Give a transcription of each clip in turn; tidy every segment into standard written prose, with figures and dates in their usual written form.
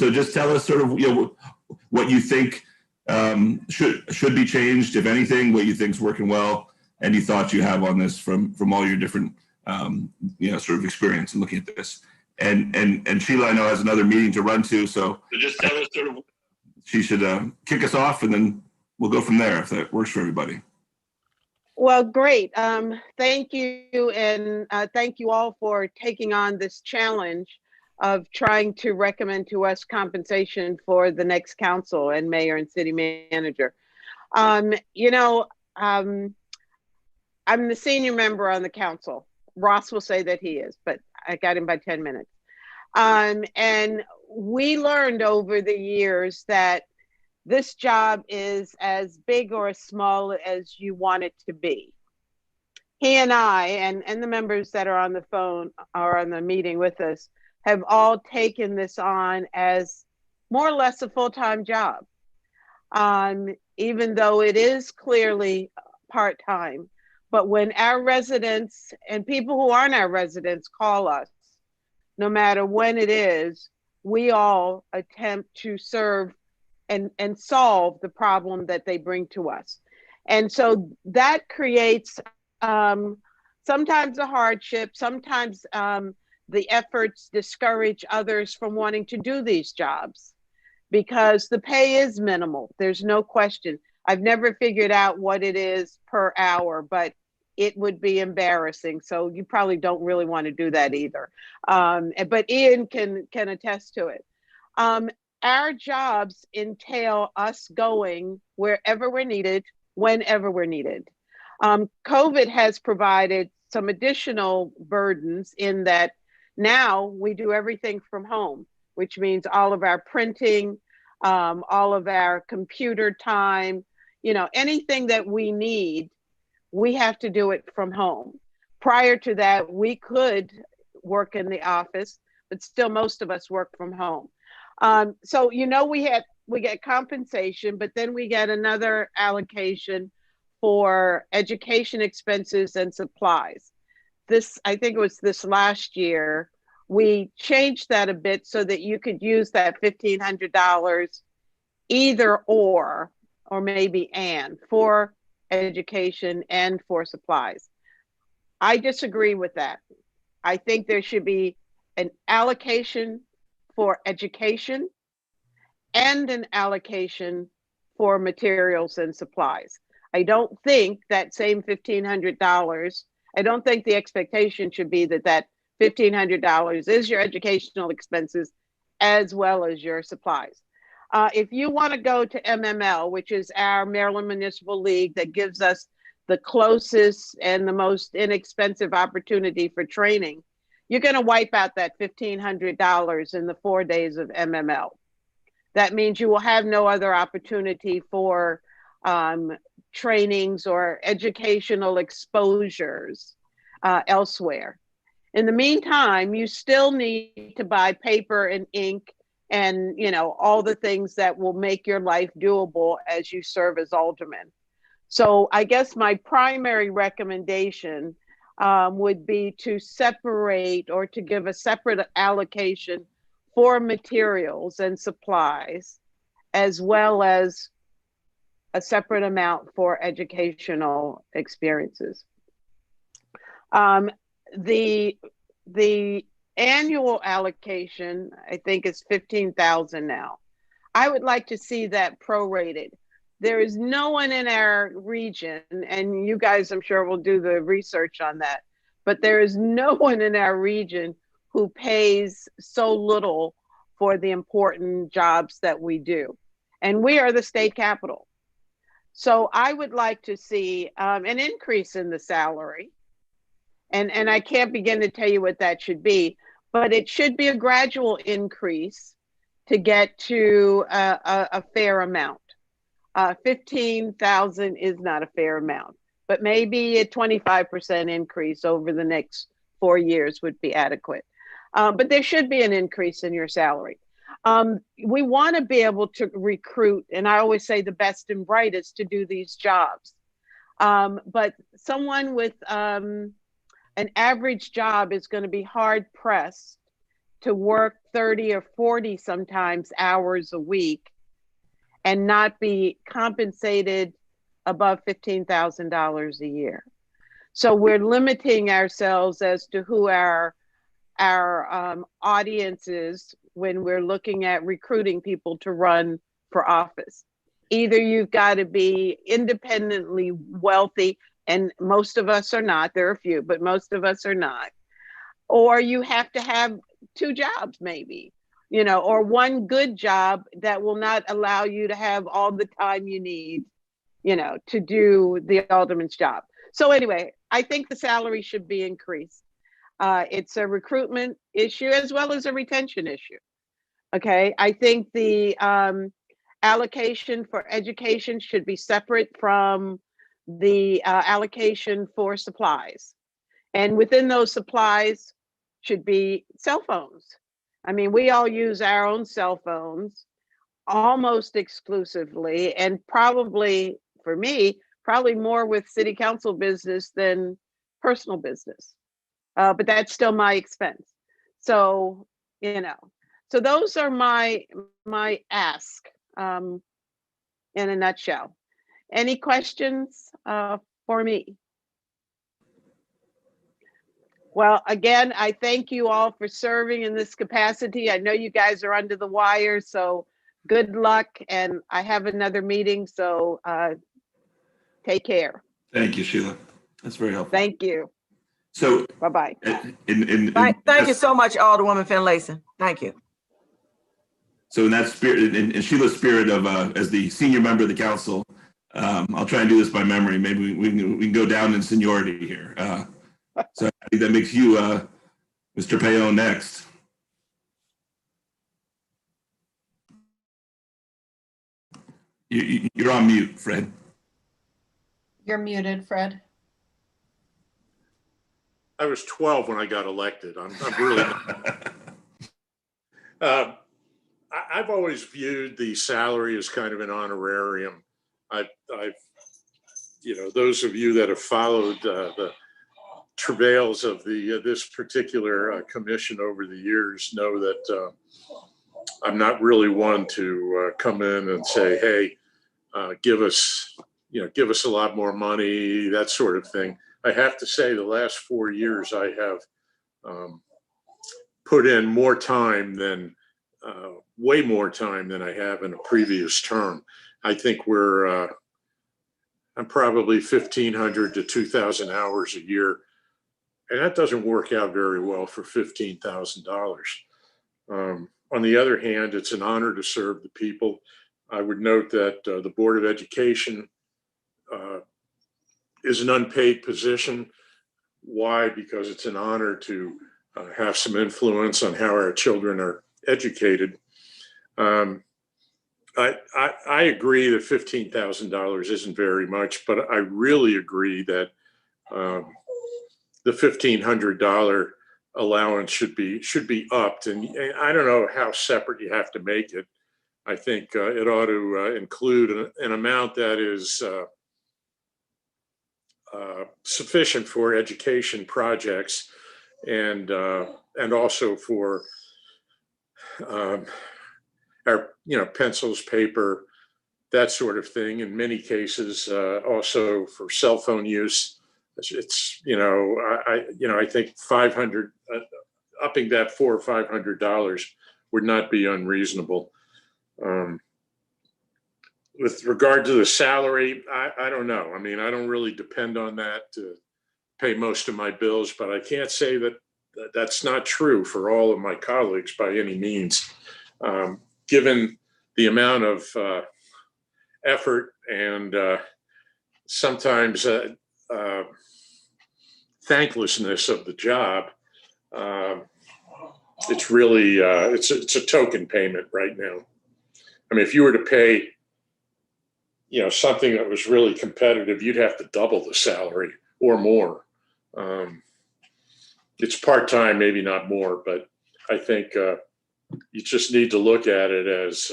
So just tell us sort of, what you think should be changed, if anything, what you think is working well, any thoughts you have on this from all your different sort of experience in looking at this. And Sheila, I know, has another meeting to run to, so just tell us sort of, she should kick us off, and then we'll go from there if that works for everybody. Well, great. Thank you, and thank you all for taking on this challenge of trying to recommend to us compensation for the next council and mayor and city manager. I'm the senior member on the council. Ross will say that he is, but I got him by 10 minutes. And we learned over the years that this job is as big or as small as you want it to be. He and I, and the members that are on the phone or on the meeting with us, have all taken this on as more or less a full-time job. Even though it is clearly part-time. But when our residents and people who aren't our residents call us, no matter when it is, we all attempt to serve and solve the problem that they bring to us. And so that creates sometimes a hardship, sometimes the efforts discourage others from wanting to do these jobs because the pay is minimal. There's no question. I've never figured out what it is per hour, but it would be embarrassing. So you probably don't really want to do that either. But Ian can attest to it. Our jobs entail us going wherever we're needed, whenever we're needed. COVID has provided some additional burdens in that now we do everything from home, which means all of our printing, all of our computer time, anything that we need, we have to do it from home. Prior to that, we could work in the office, but still most of us work from home. So, we get compensation, but then we get another allocation for education expenses and supplies. I think it was this last year, we changed that a bit so that you could use that $1,500 either or maybe and for education and for supplies. I disagree with that. I think there should be an allocation for education and an allocation for materials and supplies. I don't think that same $1,500, I don't think the expectation should be that $1,500 is your educational expenses as well as your supplies. If you want to go to MML, which is our Maryland Municipal League that gives us the closest and the most inexpensive opportunity for training, you're going to wipe out that $1,500 in the 4 days of MML. That means you will have no other opportunity for trainings or educational exposures elsewhere. In the meantime, you still need to buy paper and ink and all the things that will make your life doable as you serve as alderman. So I guess my primary recommendation would be to separate or to give a separate allocation for materials and supplies, as well as a separate amount for educational experiences. The annual allocation, I think, is $15,000 now. I would like to see that prorated. There is no one in our region, and you guys, I'm sure, will do the research on that, but there is no one in our region who pays so little for the important jobs that we do. And we are the state capital. So I would like to see an increase in the salary. And I can't begin to tell you what that should be, but it should be a gradual increase to get to a fair amount. 15,000 is not a fair amount, but maybe a 25% increase over the next 4 years would be adequate. But there should be an increase in your salary. We want to be able to recruit, and I always say the best and brightest to do these jobs. But someone with an average job is going to be hard pressed to work 30 or 40 sometimes hours a week and not be compensated above $15,000 a year. So we're limiting ourselves as to who our audience is when we're looking at recruiting people to run for office. Either you've got to be independently wealthy, and most of us are not, there are a few, but most of us are not, or you have to have 2 jobs maybe, you know, or one good job that will not allow you to have all the time you need, you know, to do the alderman's job. So anyway, I think the salary should be increased. It's a recruitment issue as well as a retention issue. Okay, I think the allocation for education should be separate from the allocation for supplies. And within those supplies should be cell phones. I mean, we all use our own cell phones almost exclusively, and probably for me, probably more with city council business than personal business. But that's still my expense. So, you know, so those are my ask in a nutshell. Any questions for me? Well, again, I thank you all for serving in this capacity. I know you guys are under the wire, so good luck. And I have another meeting, so take care. Thank you, Sheila. That's very helpful. Thank you. So, bye-bye. Thank you so much, Alderwoman Finlayson. Thank you. So in that spirit, in Sheila's spirit of as the senior member of the council, I'll try and do this by memory. Maybe we can go down in seniority here. So I think that makes you Mr. Payon next. You're on mute, Fred. You're muted, Fred. I was 12 when I got elected. I'm really not. I've always viewed the salary as kind of an honorarium. I've you know, those of you that have followed the travails of this particular commission over the years know that I'm not really one to come in and say, hey, give us a lot more money, that sort of thing. I have to say the last 4 years I have put in more time than way more time than I have in a previous term. I think I'm probably 1,500 to 2,000 hours a year, and that doesn't work out very well for $15,000. On the other hand, it's an honor to serve the people. I would note that the Board of Education is an unpaid position. Why? Because it's an honor to have some influence on how our children are educated. I agree that $15,000 isn't very much, but I really agree that the $1,500 allowance should be upped, and I don't know how separate you have to make it. I think it ought to include an amount that is sufficient for education projects and also for our pencils, paper, that sort of thing. In many cases, also for cell phone use. It's I think upping that $400 or $500 would not be unreasonable. With regard to the salary, I don't know. I mean, I don't really depend on that to pay most of my bills, but I can't say that that's not true for all of my colleagues by any means. Given the amount of effort and sometimes thanklessness of the job, it's really it's a token payment right now. I mean, if you were to pay something that was really competitive, you'd have to double the salary or more. It's part-time, maybe not more, but I think you just need to look at it as,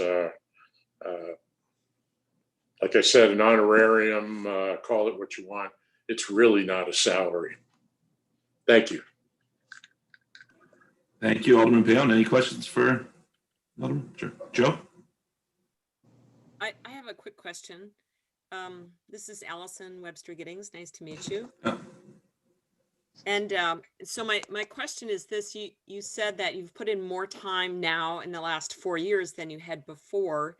like I said, an honorarium, call it what you want. It's really not a salary. Thank you. Thank you, Alderman Payon. Any questions for Alderman? Sure. Joe? I have a quick question. This is Allison Webster Giddings. Nice to meet you. Oh. And so my question is this: you said that you've put in more time now in the last 4 years than you had before.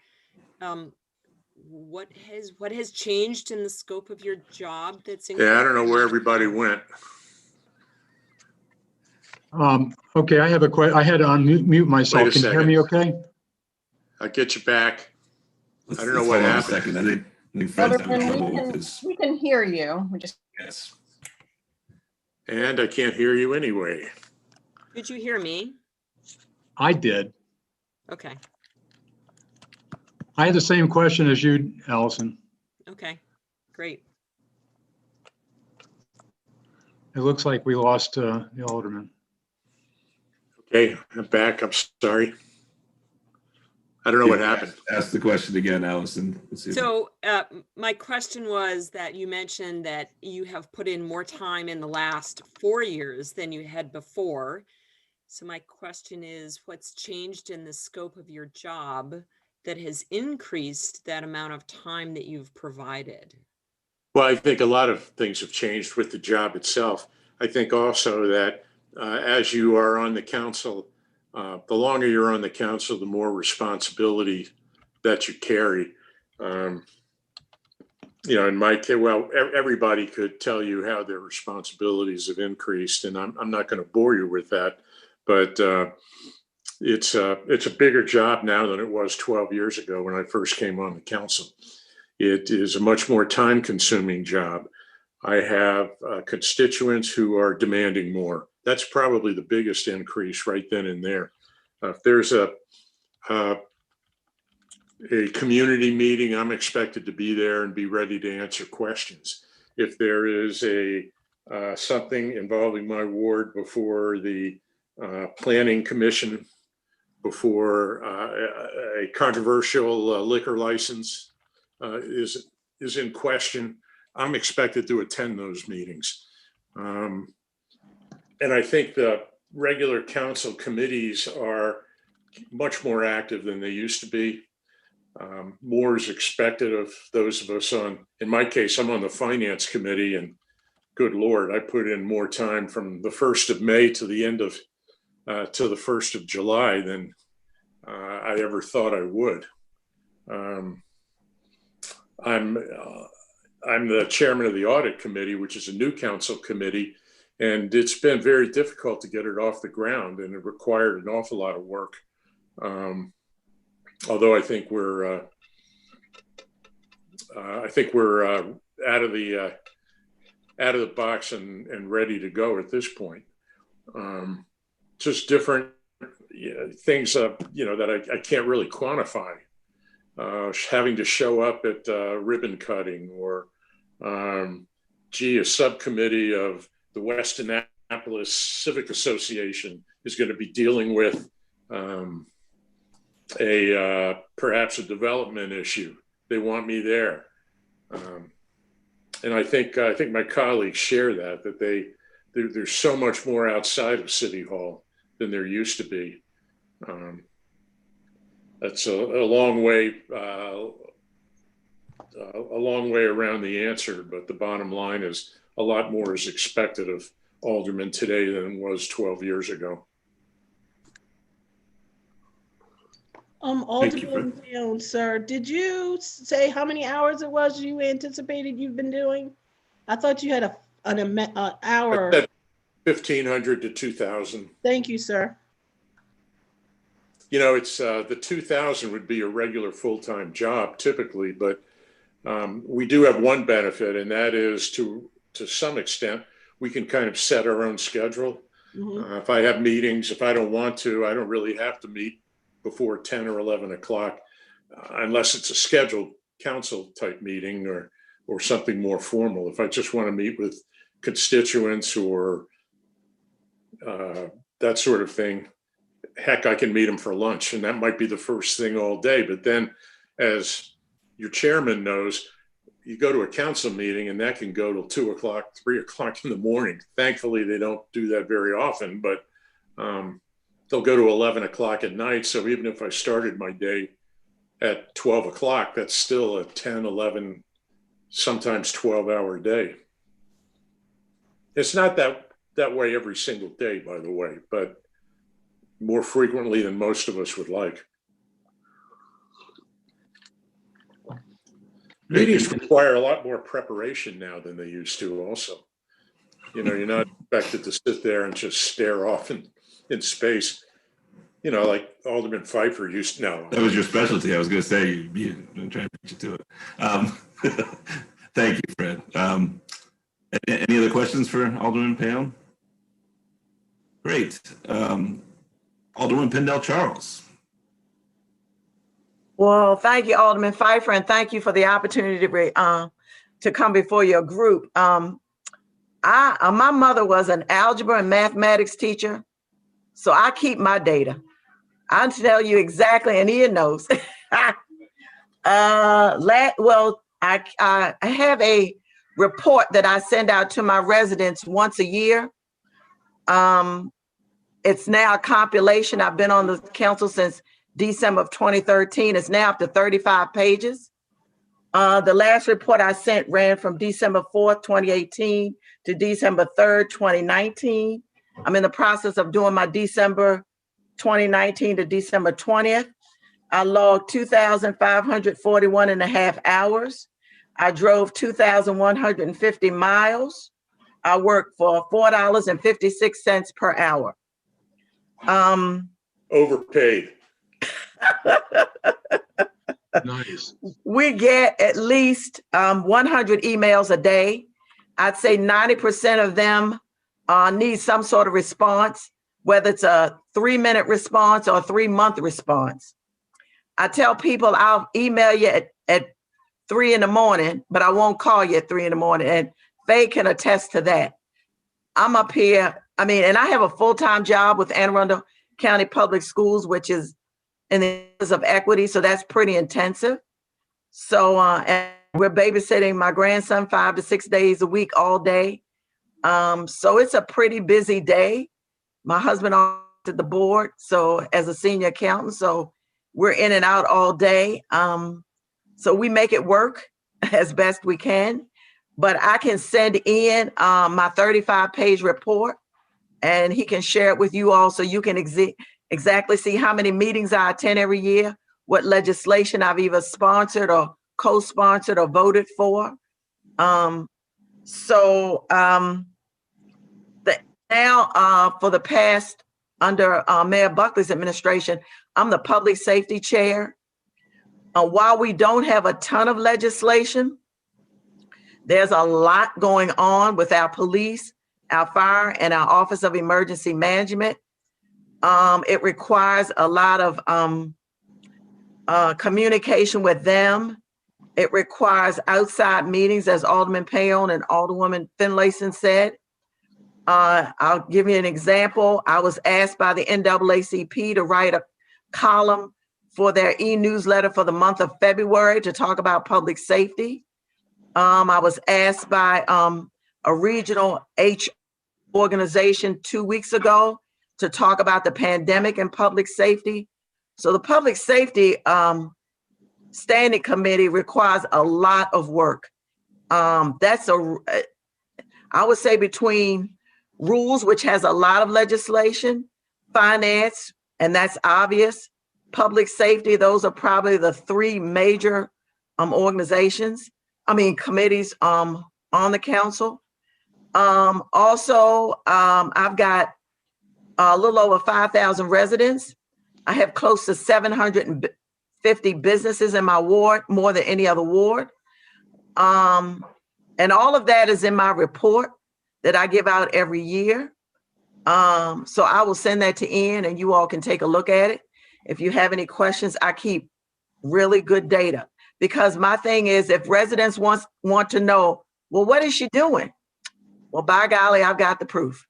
What has changed in the scope of your job that's Yeah, I don't know where everybody went. Okay, I have a question. I had to unmute myself. Wait a Can you hear me okay? I'll get you back. Let's, I don't know let's what hold on a happened. second. I think Fred's having Alderman, trouble with his. we can hear you. We just, Yes. And I can't hear you anyway. Did you hear me? I did. Okay. I had the same question as you, Allison. Okay. Great. It looks like we lost the alderman. Okay, I'm back. I'm sorry. I don't know what happened. Ask the question again, Allison. Let's see. So my question was that you mentioned that you have put in more time in the last 4 years than you had before. So my question is, what's changed in the scope of your job that has increased that amount of time that you've provided? Well, I think a lot of things have changed with the job itself. I think also that as you are on the council, the longer you're on the council, the more responsibility that you carry. In my case, well, everybody could tell you how their responsibilities have increased, and I'm not going to bore you with that, but it's a bigger job now than it was 12 years ago when I first came on the council. It is a much more time-consuming job. I have constituents who are demanding more. That's probably the biggest increase right then and there. If there's a community meeting, I'm expected to be there and be ready to answer questions. If there is something involving my ward before the planning commission, before a controversial liquor license is in question, I'm expected to attend those meetings. And I think the regular council committees are much more active than they used to be. More is expected of those of us in my case, I'm on the finance committee, and good Lord, I put in more time from the 1st of May to the end of, to the 1st of July than I ever thought I would. I'm the chairman of the audit committee, which is a new council committee, and it's been very difficult to get it off the ground, and it required an awful lot of work. Although I think we're out of the box and ready to go at this point. Just different things that I can't really quantify. Having to show up at ribbon cutting, or a subcommittee of the West Annapolis Civic Association is going to be dealing with perhaps a development issue. They want me there, and I think my colleagues share that there's so much more outside of City Hall than there used to be. That's a long way around the answer, but the bottom line is a lot more is expected of aldermen today than was 12 years ago. Alderman Payon, sir, did you say how many hours it was you anticipated you've been doing? I thought you had an hour. 1,500 to 2,000. Thank you, sir. It's the 2,000 would be a regular full-time job typically, but we do have one benefit, and that is to some extent, we can kind of set our own schedule. Mm-hmm. If I have meetings, if I don't want to, I don't really have to meet before 10 or 11 o'clock, unless it's a scheduled council type meeting or something more formal. If I just want to meet with constituents or that sort of thing, heck, I can meet them for lunch, and that might be the first thing all day. But then, as your chairman knows, you go to a council meeting and that can go till 2 o'clock, 3 o'clock in the morning. Thankfully, they don't do that very often, but they'll go to 11 o'clock at night. So even if I started my day at 12 o'clock, that's still a 10, 11, sometimes 12-hour day. It's not that way every single day, by the way, but more frequently than most of us would like. Meetings require a lot more preparation now than they used to also. You know, you're not expected to sit there and just stare off in space. You know, like Alderman Pfeiffer used to know. That was your specialty. I was going to say, you trying to beat you to it. Thank you, Fred. Any other questions for Alderman Payon? Great. Alderman Pindell Charles. Well, thank you, Alderman Pfeiffer, and thank you for the opportunity to come before your group. My mother was an algebra and mathematics teacher, so I keep my data. I'll tell you exactly, and Ian knows. Well, I have a report that I send out to my residents once a year. It's now a compilation. I've been on the council since December of 2013. It's now up to 35 pages. The last report I sent ran from December 4th, 2018 to December 3rd, 2019. I'm in the process of doing my December 2019 to December 20th. I logged 2,541 and a half hours. I drove 2,150 miles. I worked for $4.56 per hour. Overpaid. Nice. We get at least 100 emails a day. I'd say 90% of them need some sort of response, whether it's a 3-minute response or a 3-month response. I tell people I'll email you at 3 in the morning, but I won't call you at 3 in the morning. And Faye can attest to that. I'm up here. And I have a full-time job with Anne Arundel County Public Schools, which is in the areas of equity. So that's pretty intensive. So and we're babysitting my grandson 5 to 6 days a week, all day. So it's a pretty busy day. My husband on the board, so as a senior accountant, so we're in and out all day. So we make it work as best we can. But I can send in my 35-page report, and he can share it with you all so you can exactly see how many meetings I attend every year, what legislation I've either sponsored or co-sponsored or voted for. Now for the past, under Mayor Buckley's administration, I'm the public safety chair. While we don't have a ton of legislation, there's a lot going on with our police, our fire, and our Office of Emergency Management. It requires a lot of communication with them. It requires outside meetings, as Alderman Payon and Alderwoman Finlayson said. I'll give you an example. I was asked by the NAACP to write a column for their e-newsletter for the month of February to talk about public safety. I was asked by a regional H organization 2 weeks ago to talk about the pandemic and public safety. So the public safety standing committee requires a lot of work. I would say between rules, which has a lot of legislation, finance, and that's obvious, public safety, those are probably the 3 major committees on the council. Also, I've got a little over 5,000 residents. I have close to 750 businesses in my ward, more than any other ward. And all of that is in my report that I give out every year. So I will send that to Ian and you all can take a look at it. If you have any questions, I keep really good data, because my thing is, if residents want to know, well, what is she doing? Well, by golly, I've got the proof.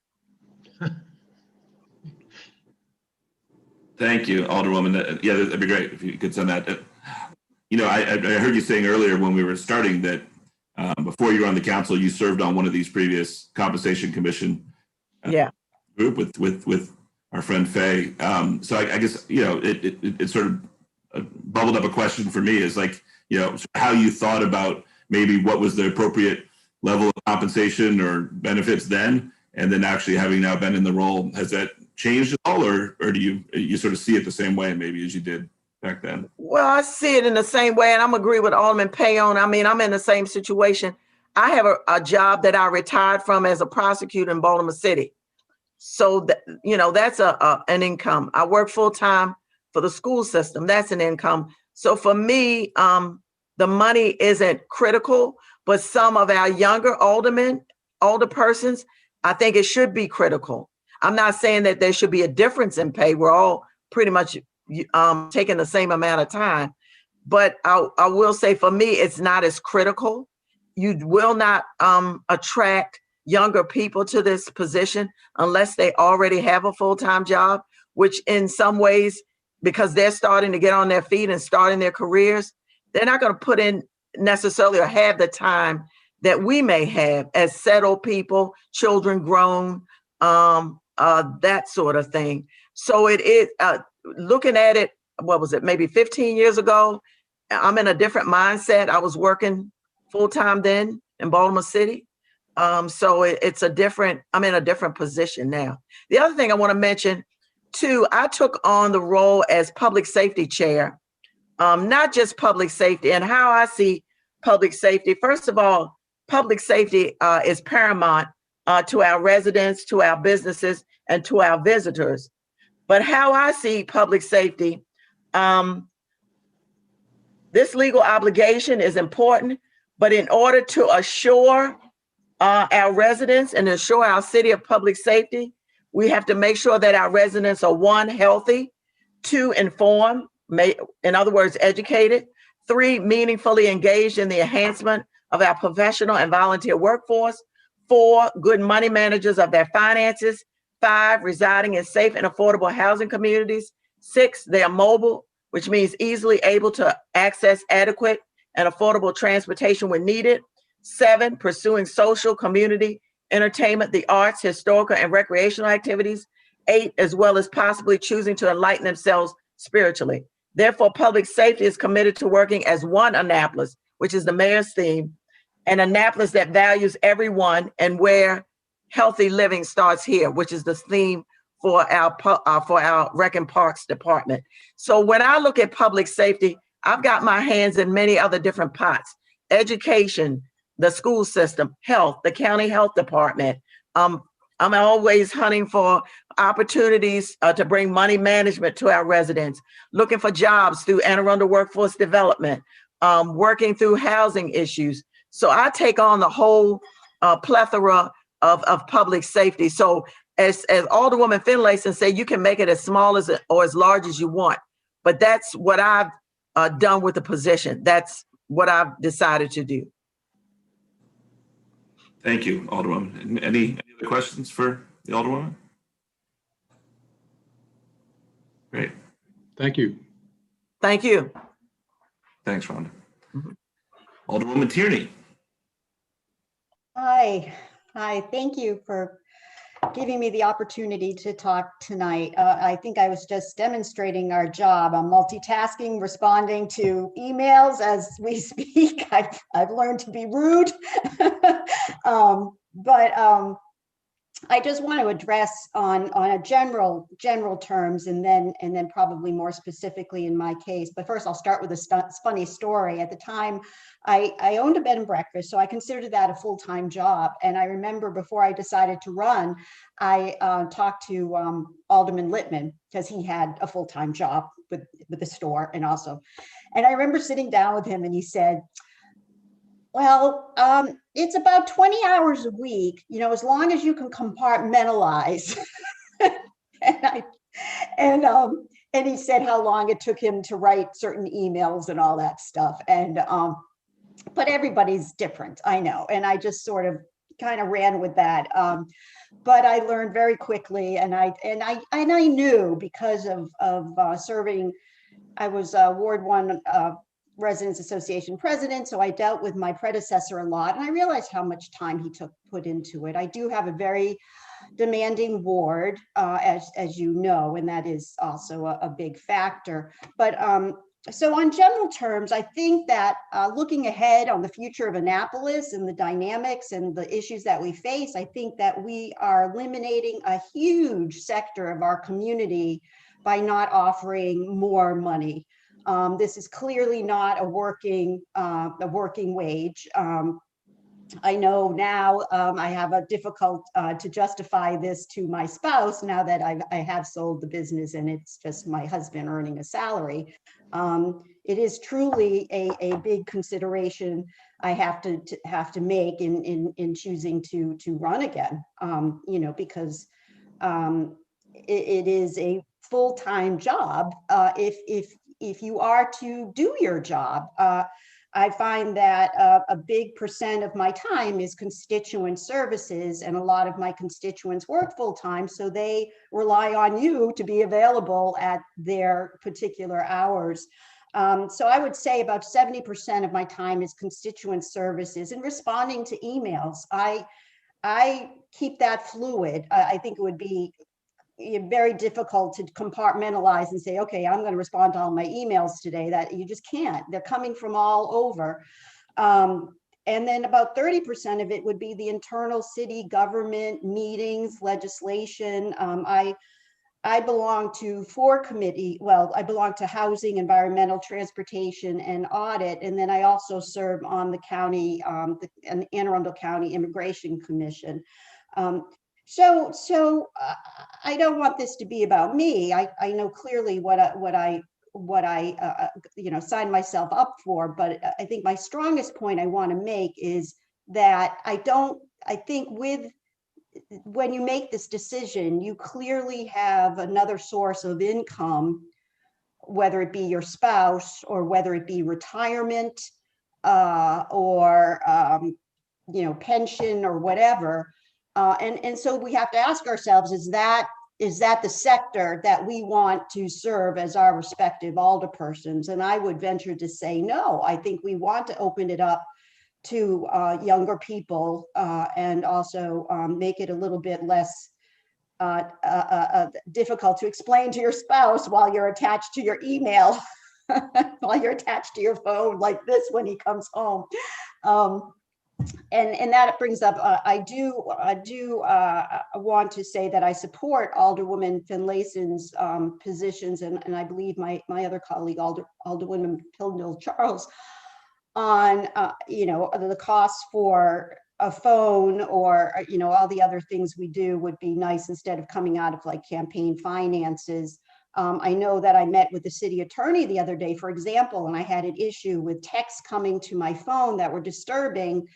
Thank you, Alderwoman. Yeah, that'd be great if you could send that. I heard you saying earlier when we were starting that before you were on the council, you served on one of these previous compensation commission Yeah. group with our friend Faye. So I guess, it sort of bubbled up a question for me is like, how you thought about maybe what was the appropriate level of compensation or benefits then, and then actually having now been in the role, has that changed at all, or do you sort of see it the same way maybe as you did back then? Well, I see it in the same way, and I'm agree with Alderman Payon. I mean, I'm in the same situation. I have a job that I retired from as a prosecutor in Baltimore City. So that, that's an income. I work full time for the school system. That's an income. So for me, the money isn't critical, but some of our younger older persons, I think it should be critical. I'm not saying that there should be a difference in pay. We're all pretty much taking the same amount of time. But I will say for me, it's not as critical. You will not attract younger people to this position unless they already have a full-time job, which in some ways, because they're starting to get on their feet and starting their careers, they're not going to put in necessarily or have the time that we may have as settled people, children grown, that sort of thing. So it is, looking at it, what was it, maybe 15 years ago, I'm in a different mindset. I was working full-time then in Baltimore City. So it's I'm in a different position now. The other thing I want to mention too, I took on the role as public safety chair, not just public safety, and how I see public safety. First of all, public safety is paramount to our residents, to our businesses, and to our visitors. But how I see public safety, this legal obligation is important, but in order to assure our residents and assure our city of public safety, we have to make sure that our residents are 1, healthy, 2, informed, in other words, educated, 3, meaningfully engaged in the enhancement of our professional and volunteer workforce, 4, good money managers of their finances, 5, residing in safe and affordable housing communities, 6, they are mobile, which means easily able to access adequate and affordable transportation when needed, 7, pursuing social, community, entertainment, the arts, historical, and recreational activities, 8, as well as possibly choosing to enlighten themselves spiritually. Therefore, public safety is committed to working as one Annapolis, which is the mayor's theme, an Annapolis that values everyone and where healthy living starts here, which is the theme for our Rec and Parks Department. So when I look at public safety, I've got my hands in many other different pots: education, the school system, health, the county health department. I'm always hunting for opportunities to bring money management to our residents, looking for jobs through Anne Arundel Workforce Development, working through housing issues. So I take on the whole plethora of public safety. So as Alderwoman Finlayson said, you can make it as small as or as large as you want, but that's what I've done with the position. That's what I've decided to do. Thank you, Alderwoman. Any other questions for the Alderwoman? Great. Thank you. Thank you. Thanks, Rhonda. Alderwoman Tierney. Hi. Thank you for giving me the opportunity to talk tonight. I think I was just demonstrating our job. I'm multitasking, responding to emails as we speak. I've learned to be rude. But I just want to address on a general terms, and then probably more specifically in my case. But first, I'll start with a funny story. At the time, I owned a bed and breakfast, so I considered that a full-time job. And I remember before I decided to run, I talked to Alderman Littman, because he had a full-time job with the store and I remember sitting down with him, and he said, well, it's about 20 hours a week, as long as you can compartmentalize. And he said how long it took him to write certain emails and all that stuff. And but everybody's different, I know. And I just sort of kind of ran with that. But I learned very quickly, and I knew because of serving. I was Ward 1 Residents Association president, so I dealt with my predecessor a lot, and I realized how much time he put into it. I do have a very demanding ward, as you know, and that is also a big factor. But so on general terms, I think that looking ahead on the future of Annapolis and the dynamics and the issues that we face, I think that we are eliminating a huge sector of our community by not offering more money. This is clearly not a working wage. I know now I have a difficult to justify this to my spouse now that I have sold the business and it's just my husband earning a salary. It is truly a big consideration I have to make in choosing to run again. You know, because it is a full-time job if you are to do your job. I find that a big percent of my time is constituent services, and a lot of my constituents work full-time, so they rely on you to be available at their particular hours. So I would say about 70% of my time is constituent services and responding to emails. I keep that fluid. I think it would be very difficult to compartmentalize and say, okay, I'm going to respond to all my emails today. That you just can't. They're coming from all over. And then about 30% of it would be the internal city government meetings, legislation. I belong to 4 committees. Well, I belong to Housing, Environmental, Transportation, and Audit. And then I also serve on the county, the Anne Arundel County Immigration Commission. So I don't want this to be about me. I know clearly what I you know, signed myself up for, but I think my strongest point I want to make is that I think when you make this decision, you clearly have another source of income, whether it be your spouse or whether it be retirement or you know, pension or whatever. And so we have to ask ourselves, is that the sector that we want to serve as our respective alderpersons? And I would venture to say, no, I think we want to open it up to younger people and also make it a little bit less difficult to explain to your spouse while you're attached to your email, while you're attached to your phone like this when he comes home. And that brings up, I do want to say that I support Alderwoman Finlayson's positions, and I believe my other colleague, Alderwoman Pildmill Charles, on you know, the costs for a phone or you know, all the other things we do would be nice instead of coming out of like campaign finances. I know that I met with the city attorney the other day, for example, and I had an issue with texts coming to my phone that were disturbing.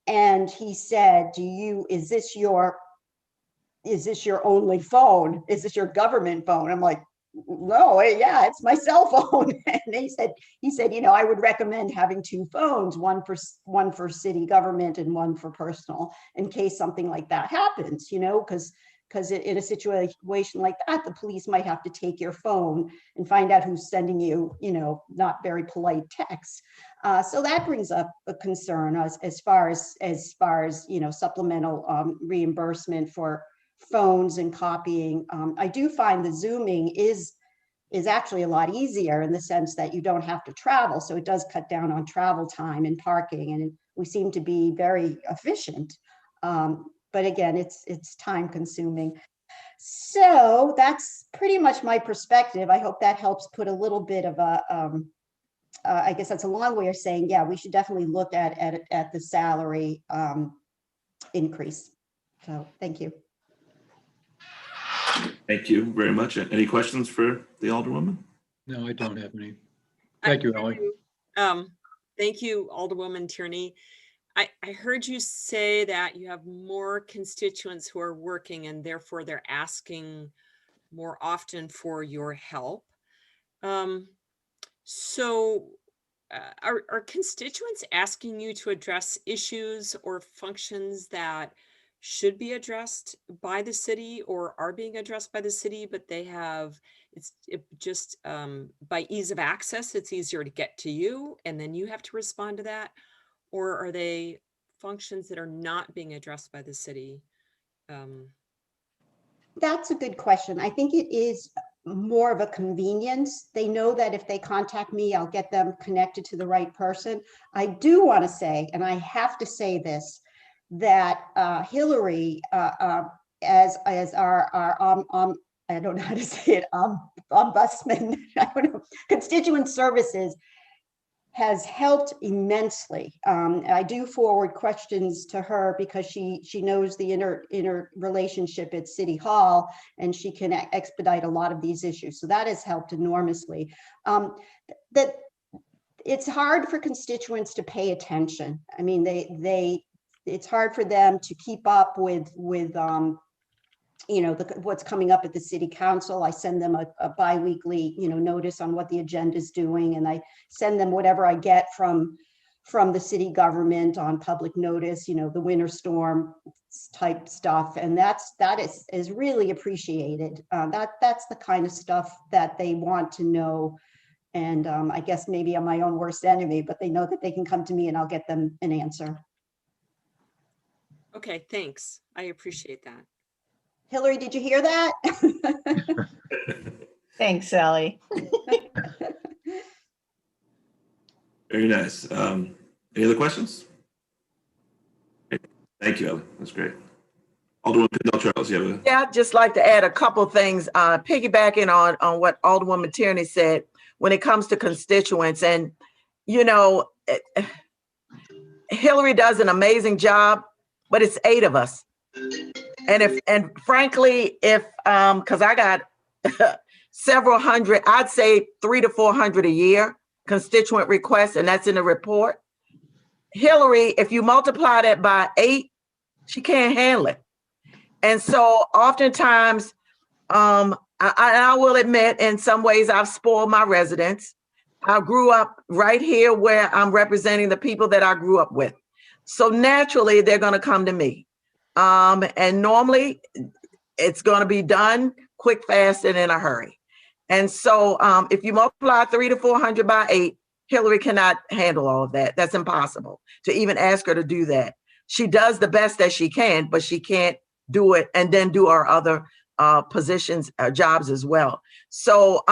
And he said, is this your only phone? Is this your government phone? I'm like, no, yeah, it's my cell phone. And he said, you know, I would recommend having 2 phones, one for city government and one for personal, in case something like that happens, you know, because in a situation like that, the police might have to take your phone and find out who's sending you, you know, not very polite texts. So that brings up a concern as far as you know, supplemental reimbursement for phones and copying. I do find the Zooming is actually a lot easier in the sense that you don't have to travel. So it does cut down on travel time and parking, and we seem to be very efficient. But again, it's time consuming. So that's pretty much my perspective. I hope that helps put a little bit of a, I guess that's a long way of saying, yeah, we should definitely look at the salary increase. So thank you. Thank you very much. Any questions for the Alderwoman? No, I don't have any. Thank you, Ally. Thank you, Alderwoman Tierney. I heard you say that you have more constituents who are working and therefore they're asking more often for your help. So are constituents asking you to address issues or functions that should be addressed by the city or are being addressed by the city, but they have, by ease of access, it's easier to get to you and then you have to respond to that? Or are they functions that are not being addressed by the city? That's a good question. I think it is more of a convenience. They know that if they contact me, I'll get them connected to the right person. I do want to say, and I have to say this, that Hillary, as our I don't know how to say it, ombudsman, I don't know, constituent services, has helped immensely. I do forward questions to her because she knows the inner relationship at City Hall, and she can expedite a lot of these issues. So that has helped enormously. That it's hard for constituents to pay attention. I mean, it's hard for them to keep up with what's coming up at the city council. I send them a bi-weekly, notice on what the agenda is doing, and I send them whatever I get from the city government on public notice, the winter storm type stuff, and that is really appreciated. That's the kind of stuff that they want to know, and I guess maybe I'm my own worst enemy, but they know that they can come to me and I'll get them an answer. Okay, thanks. I appreciate that. Hillary, did you hear that? Thanks, Sally. Very nice. Any other questions? Okay. Thank you, Ellie. That's great. Alderwoman Pindell-Charles, you have a... Yeah, I'd just like to add a couple things, piggybacking on what Alderwoman Tierney said when it comes to constituents. And, Hillary does an amazing job, but it's 8 of us. And frankly, because I got several hundred, I'd say 300 to 400 a year constituent requests, and that's in the report. Hillary, if you multiply that by 8, she can't handle it. And so oftentimes, I will admit, in some ways, I've spoiled my residents. I grew up right here where I'm representing the people that I grew up with. So naturally, they're going to come to me. And normally it's going to be done quick, fast, and in a hurry. And so if you multiply 300 to 400 by 8, Hillary cannot handle all of that. That's impossible to even ask her to do that. She does the best that she can, but she can't do it and then do our other positions, jobs as well. So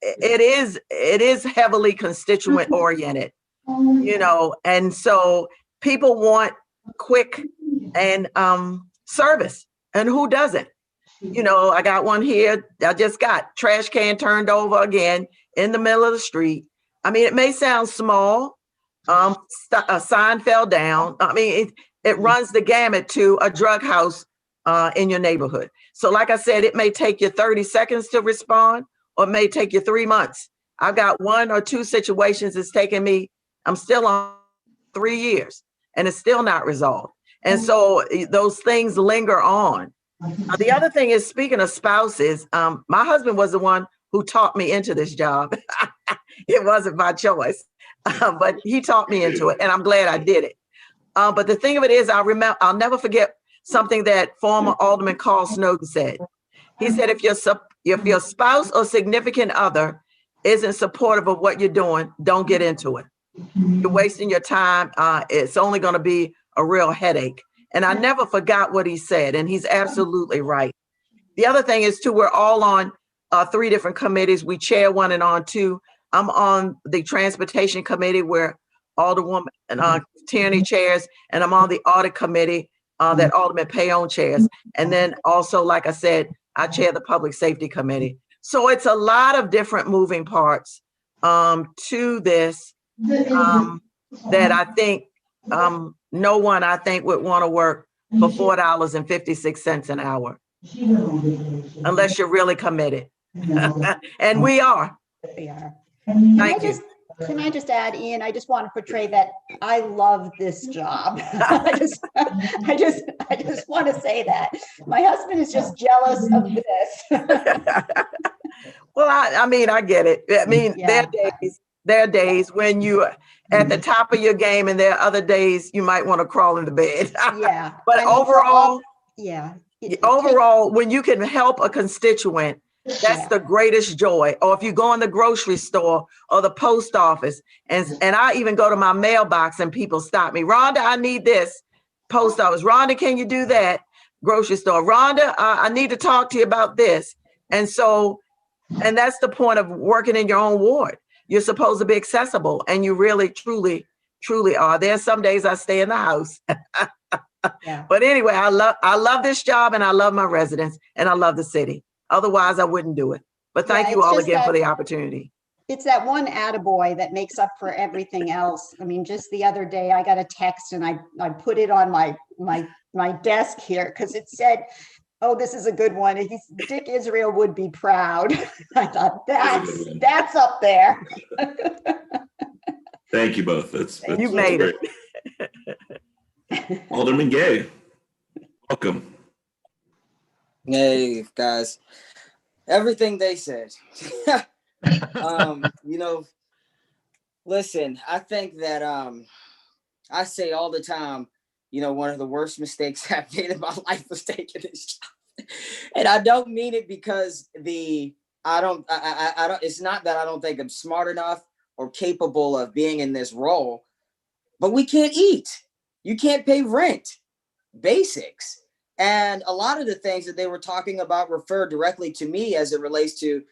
it is heavily constituent oriented, and so people want quick and service, and who doesn't? I got one here. I just got trash can turned over again in the middle of the street. I mean, it may sound small. A sign fell down. I mean, it runs the gamut to a drug house in your neighborhood. So like I said, it may take you 30 seconds to respond, or it may take you 3 months. I've got 1 or 2 situations it's taken me, I'm still on 3 years, and it's still not resolved. And so those things linger on. The other thing is, speaking of spouses, my husband was the one who taught me into this job. It wasn't my choice, but he taught me into it, and I'm glad I did it. But the thing of it is, I'll never forget something that former Alderman Carl Snowden said. He said, if your spouse or significant other isn't supportive of what you're doing, don't get into it. You're wasting your time. It's only going to be a real headache. And I never forgot what he said, and he's absolutely right. The other thing is, too, we're all on 3 different committees. We chair one and on 2. I'm on the Transportation Committee where Alderwoman Tierney chairs, and I'm on the Audit Committee that Alderman Payon chairs. And then also, like I said, I chair the Public Safety Committee. So it's a lot of different moving parts to this that I think no one, I think, would want to work for $4.56 an hour, unless you're really committed. And we are. We are. Thank you. Can I just add, Ian, I just want to portray that I love this job. I just want to say that. My husband is just jealous of this. Well, I mean, I get it. I mean, Yeah. there are days when you at the top of your game, and there are other days you might want to crawl into bed. Yeah. But I mean, overall, yeah. when you can help a constituent, that's the greatest joy. Or if you go in the grocery store or the post office, and I even go to my mailbox and people stop me. Rhonda, I need this. Post office. Rhonda, can you do that? grocery store. Rhonda, I need to talk to you about this. And so, and that's the point of working in your own ward. You're supposed to be accessible, and you really, truly, truly are. There's some days I stay in the house. Yeah. But anyway, I love this job, and I love my residents, and I love the city. Otherwise, I wouldn't do it. But thank Yeah, you it's all just again for that- the opportunity. It's that one attaboy that makes up for everything else. I mean, just the other day I got a text and I put it on my desk here because it said, "Oh, this is a good one. Dick Israel would be proud." I thought that's up there. Thank you both. That's You made it. great. Alderman Gay, welcome. Hey guys, everything they said. You know, listen, I think that I say all the time, you know, one of the worst mistakes I've made in my life was taking this job. And I don't mean it because I don't, it's not that I don't think I'm smart enough or capable of being in this role, but we can't eat. You can't pay rent, basics. And a lot of the things that they were talking about refer directly to me as it relates to,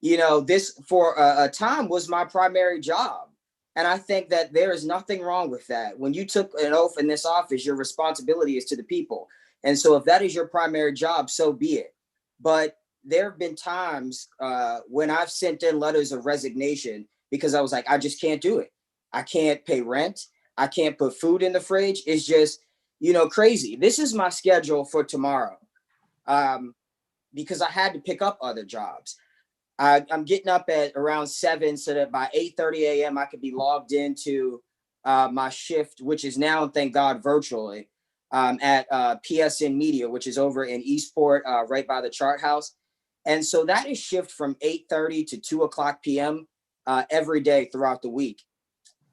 you know, this for a time was my primary job. And I think that there is nothing wrong with that. When you took an oath in this office, your responsibility is to the people. And so if that is your primary job, so be it. But there have been times when I've sent in letters of resignation because I was like, I just can't do it. I can't pay rent. I can't put food in the fridge. It's just, you know, crazy. This is my schedule for tomorrow because I had to pick up other jobs. I'm getting up at around 7 so that by 8:30 a.m. I could be logged into my shift, which is now, thank God, virtually at PSN Media, which is over in Eastport, right by the Chart House. And so that is shift from 8:30 to 2 o'clock p.m. Every day throughout the week.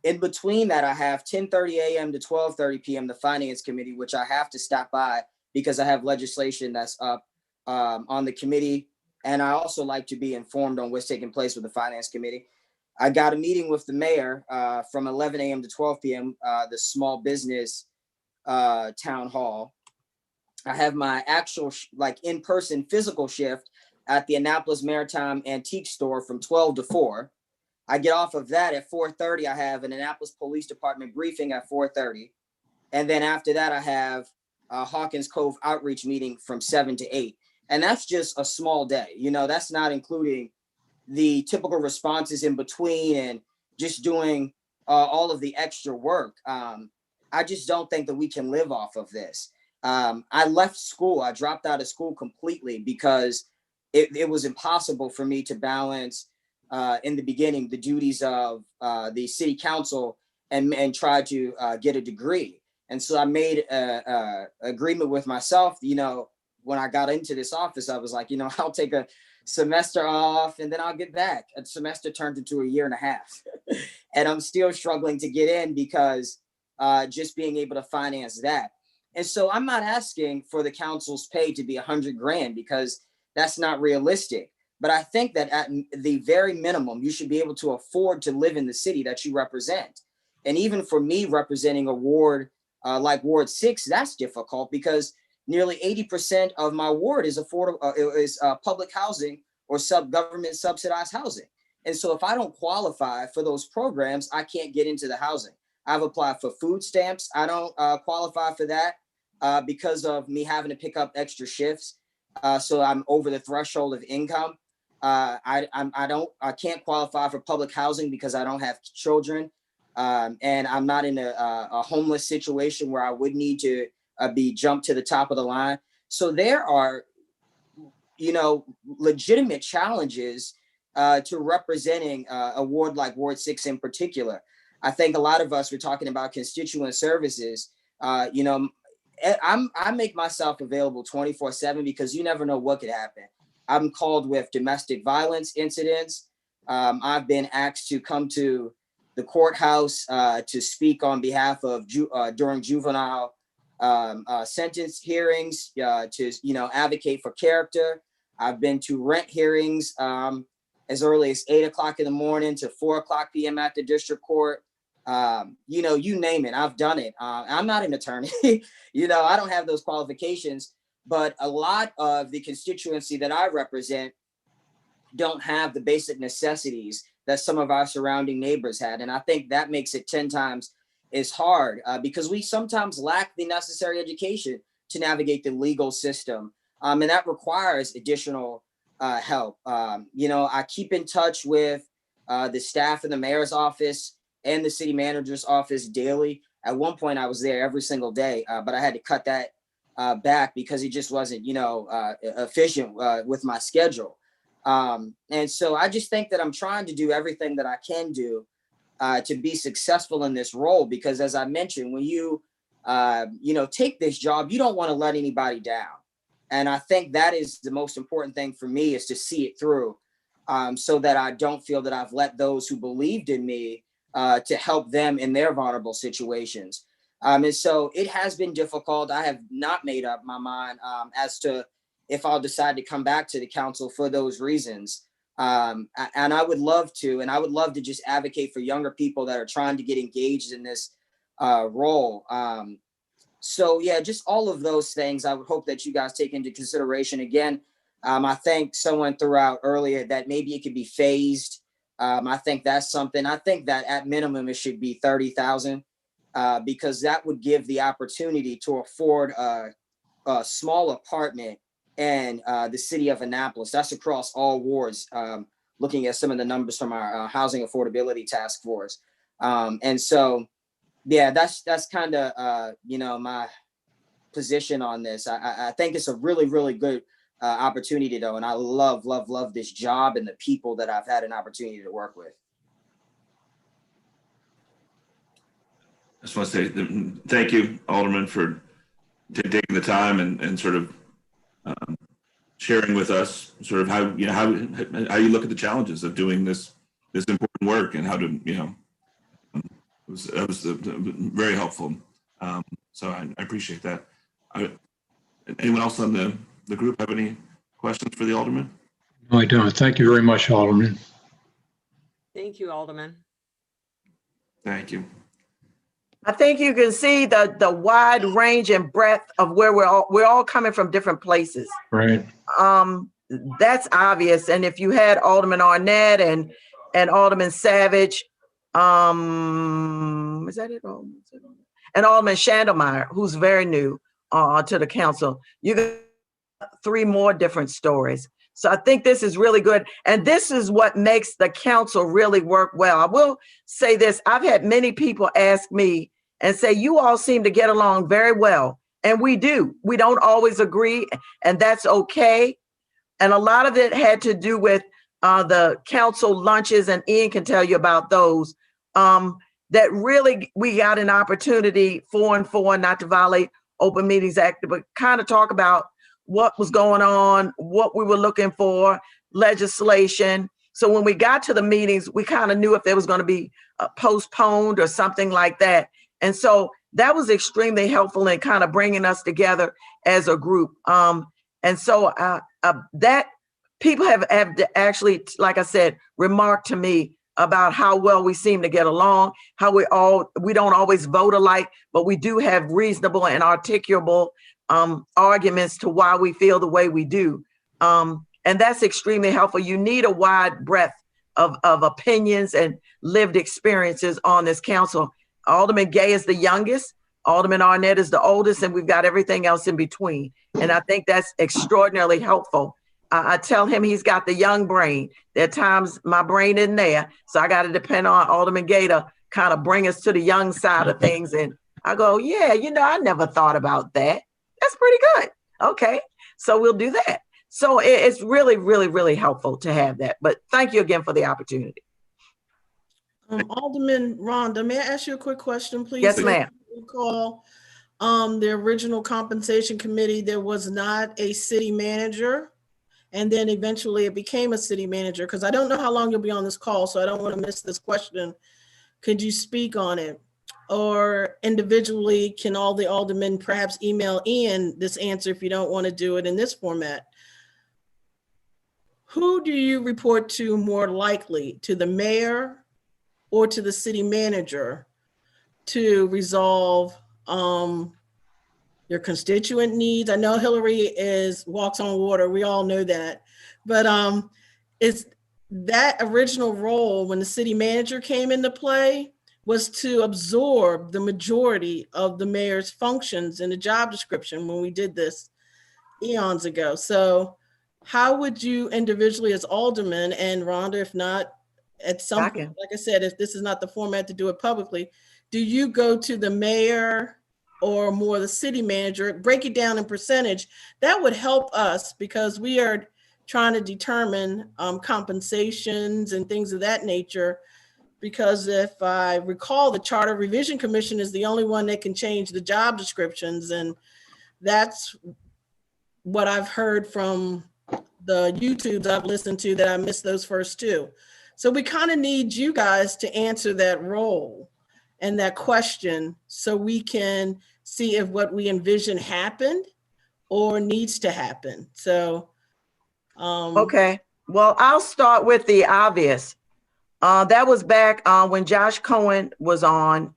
In between that, I have 10:30 a.m. to 12:30 p.m. the Finance Committee, which I have to stop by because I have legislation that's up on the committee. And I also like to be informed on what's taking place with the Finance Committee. I got a meeting with the mayor from 11 a.m. to 12 p.m., the small business town hall. I have my actual like in-person physical shift at the Annapolis Maritime Antique Store from 12 to 4. I get off of that at 4:30. I have an Annapolis Police Department briefing at 4:30. And then after that, I have a Hawkins Cove outreach meeting from 7 to 8. And that's just a small day. You know, that's not including the typical responses in between and just doing all of the extra work. I just don't think that we can live off of this. I left school. I dropped out of school completely because it was impossible for me to balance in the beginning the duties of the city council and try to get a degree. And so I made an agreement with myself, you know, when I got into this office, I was like, you know, I'll take a semester off and then I'll get back. A semester turned into a year and a half. And I'm still struggling to get in because just being able to finance that. And so I'm not asking for the council's pay to be $100,000 because that's not realistic. But I think that at the very minimum, you should be able to afford to live in the city that you represent. And even for me representing a ward like Ward 6, that's difficult because nearly 80% of my ward is affordable, is public housing or government subsidized housing. And so if I don't qualify for those programs, I can't get into the housing. I've applied for food stamps. I don't qualify for that because of me having to pick up extra shifts. So I'm over the threshold of income. I can't qualify for public housing because I don't have children. And I'm not in a homeless situation where I would need to be jumped to the top of the line. So there are, you know, legitimate challenges to representing a ward like Ward 6 in particular. I think a lot of us were talking about constituent services. You know, I make myself available 24/7 because you never know what could happen. I'm called with domestic violence incidents. I've been asked to come to the courthouse to speak on behalf of during juvenile sentence hearings to, you know, advocate for character. I've been to rent hearings as early as 8 o'clock in the morning to 4 o'clock p.m. at the district court. You know, you name it, I've done it. I'm not an attorney. You know, I don't have those qualifications, but a lot of the constituency that I represent don't have the basic necessities that some of our surrounding neighbors had. And I think that makes it 10 times as hard because we sometimes lack the necessary education to navigate the legal system. And that requires additional help. I keep in touch with the staff in the mayor's office and the city manager's office daily. At one point I was there every single day, but I had to cut that back because it just wasn't, efficient with my schedule. And so I just think that I'm trying to do everything that I can do to be successful in this role, because as I mentioned, when you, take this job, you don't want to let anybody down. And I think that is the most important thing for me, is to see it through so that I don't feel that I've let those who believed in me to help them in their vulnerable situations. And so it has been difficult. I have not made up my mind as to if I'll decide to come back to the council for those reasons. And I would love to, just advocate for younger people that are trying to get engaged in this role. So yeah, just all of those things I would hope that you guys take into consideration. Again, I think someone threw out earlier that maybe it could be phased. I think that's something. I think that at minimum it should be 30,000 because that would give the opportunity to afford a small apartment in the city of Annapolis. That's across all wards, looking at some of the numbers from our housing affordability task force. And so, yeah, that's kind of, my position on this. I think it's a really, really good opportunity though. And I love, love, love this job and the people that I've had an opportunity to work with. I just want to say thank you, Alderman, for taking the time and sort of sharing with us sort of how you look at the challenges of doing this important work and how to, it was very helpful. So I appreciate that. Anyone else on the group have any questions for the Alderman? No, I don't. Thank you very much, Alderman. Thank you, Alderman. Thank you. I think you can see the wide range and breadth of where we're all coming from different places. Right. That's obvious. And if you had Alderman Arnett and Alderman Savage, is that it? And Alderman Schandelmeyer, who's very new to the council, you got 3 more different stories. So I think this is really good. And this is what makes the council really work well. I will say this, I've had many people ask me and say, you all seem to get along very well. And we do. We don't always agree, and that's okay. And a lot of it had to do with the council lunches, and Ian can tell you about those, that really we got an opportunity 4 and 4, not to violate Open Meetings Act, but kind of talk about what was going on, what we were looking for, legislation. So when we got to the meetings, we kind of knew if there was going to be postponed or something like that. And so that was extremely helpful in kind of bringing us together as a group. And so that people have actually, like I said, remarked to me about how well we seem to get along, how we don't always vote alike, but we do have reasonable and articulable arguments to why we feel the way we do. And that's extremely helpful. You need a wide breadth of opinions and lived experiences on this council. Alderman Gay is the youngest, Alderman Arnett is the oldest, and we've got everything else in between. And I think that's extraordinarily helpful. I tell him he's got the young brain. There are times my brain isn't there, so I got to depend on Alderman Gay to kind of bring us to the young side of things. And I go, yeah, I never thought about that. That's pretty good. Okay, so we'll do that. So it's really, really, really helpful to have that. But thank you again for the opportunity. Alderman Rhonda, may I ask you a quick question, please? Yes, ma'am. Recall the original compensation committee, there was not a city manager. And then eventually it became a city manager, because I don't know how long you'll be on this call, so I don't want to miss this question. Could you speak on it? Or individually, can all the aldermen perhaps email Ian this answer if you don't want to do it in this format? Who do you report to more likely, to the mayor or to the city manager, to resolve your constituent needs. I know Hillary walks on water. We all know that. But it's that original role when the city manager came into play was to absorb the majority of the mayor's functions in the job description when we did this eons ago. So how would you individually as alderman, and Rhonda, if not at some point, like I said, if this is not the format to do it publicly, do you go to the mayor or more the city manager, break it down in percentage? That would help us because we are trying to determine compensations and things of that nature. Because if I recall, the Charter Revision Commission is the only one that can change the job descriptions. And that's what I've heard from the YouTubes I've listened to, that I missed those first two. So we kind of need you guys to answer that role and that question so we can see if what we envision happened or needs to happen. So. Okay, well, I'll start with the obvious. That was back when Josh Cohen was on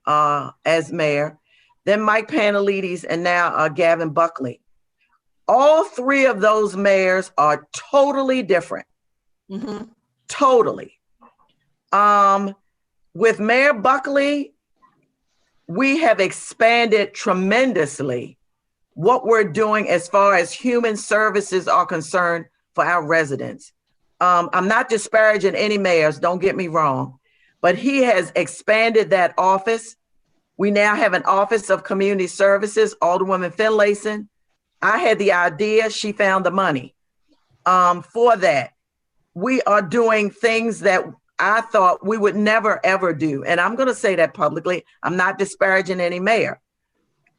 as mayor, then Mike Panelides, and now Gavin Buckley. All three of those mayors are totally different. Mm-hmm. Totally. With Mayor Buckley, we have expanded tremendously what we're doing as far as human services are concerned for our residents. I'm not disparaging any mayors, don't get me wrong, but he has expanded that office. We now have an Office of Community Services, Alderwoman Finlayson. I had the idea, she found the money for that. We are doing things that I thought we would never, ever do. And I'm gonna say that publicly. I'm not disparaging any mayor.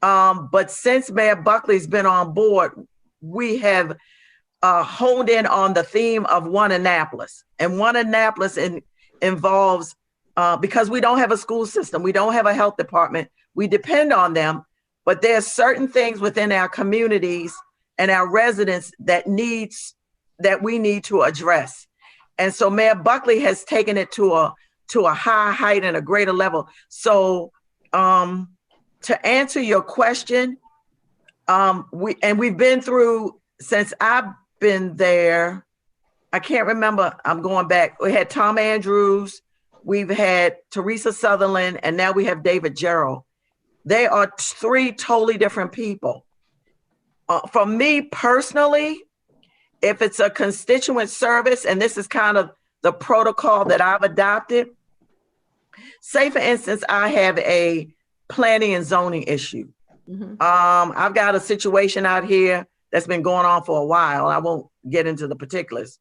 But since Mayor Buckley's been on board, we have honed in on the theme of One Annapolis. And One Annapolis involves, because we don't have a school system, we don't have a health department, we depend on them, but there are certain things within our communities and our residents that we need to address. And so Mayor Buckley has taken it to a high height and a greater level. So to answer your question, we've been through, since I've been there, I can't remember, I'm going back. We had Tom Andrews, we've had Teresa Sutherland, and now we have David Gerald. They are three totally different people. For me personally, if it's a constituent service, and this is kind of the protocol that I've adopted, say for instance, I have a planning and zoning issue. Mm-hmm. I've got a situation out here that's been going on for a while. I won't get into the particulars.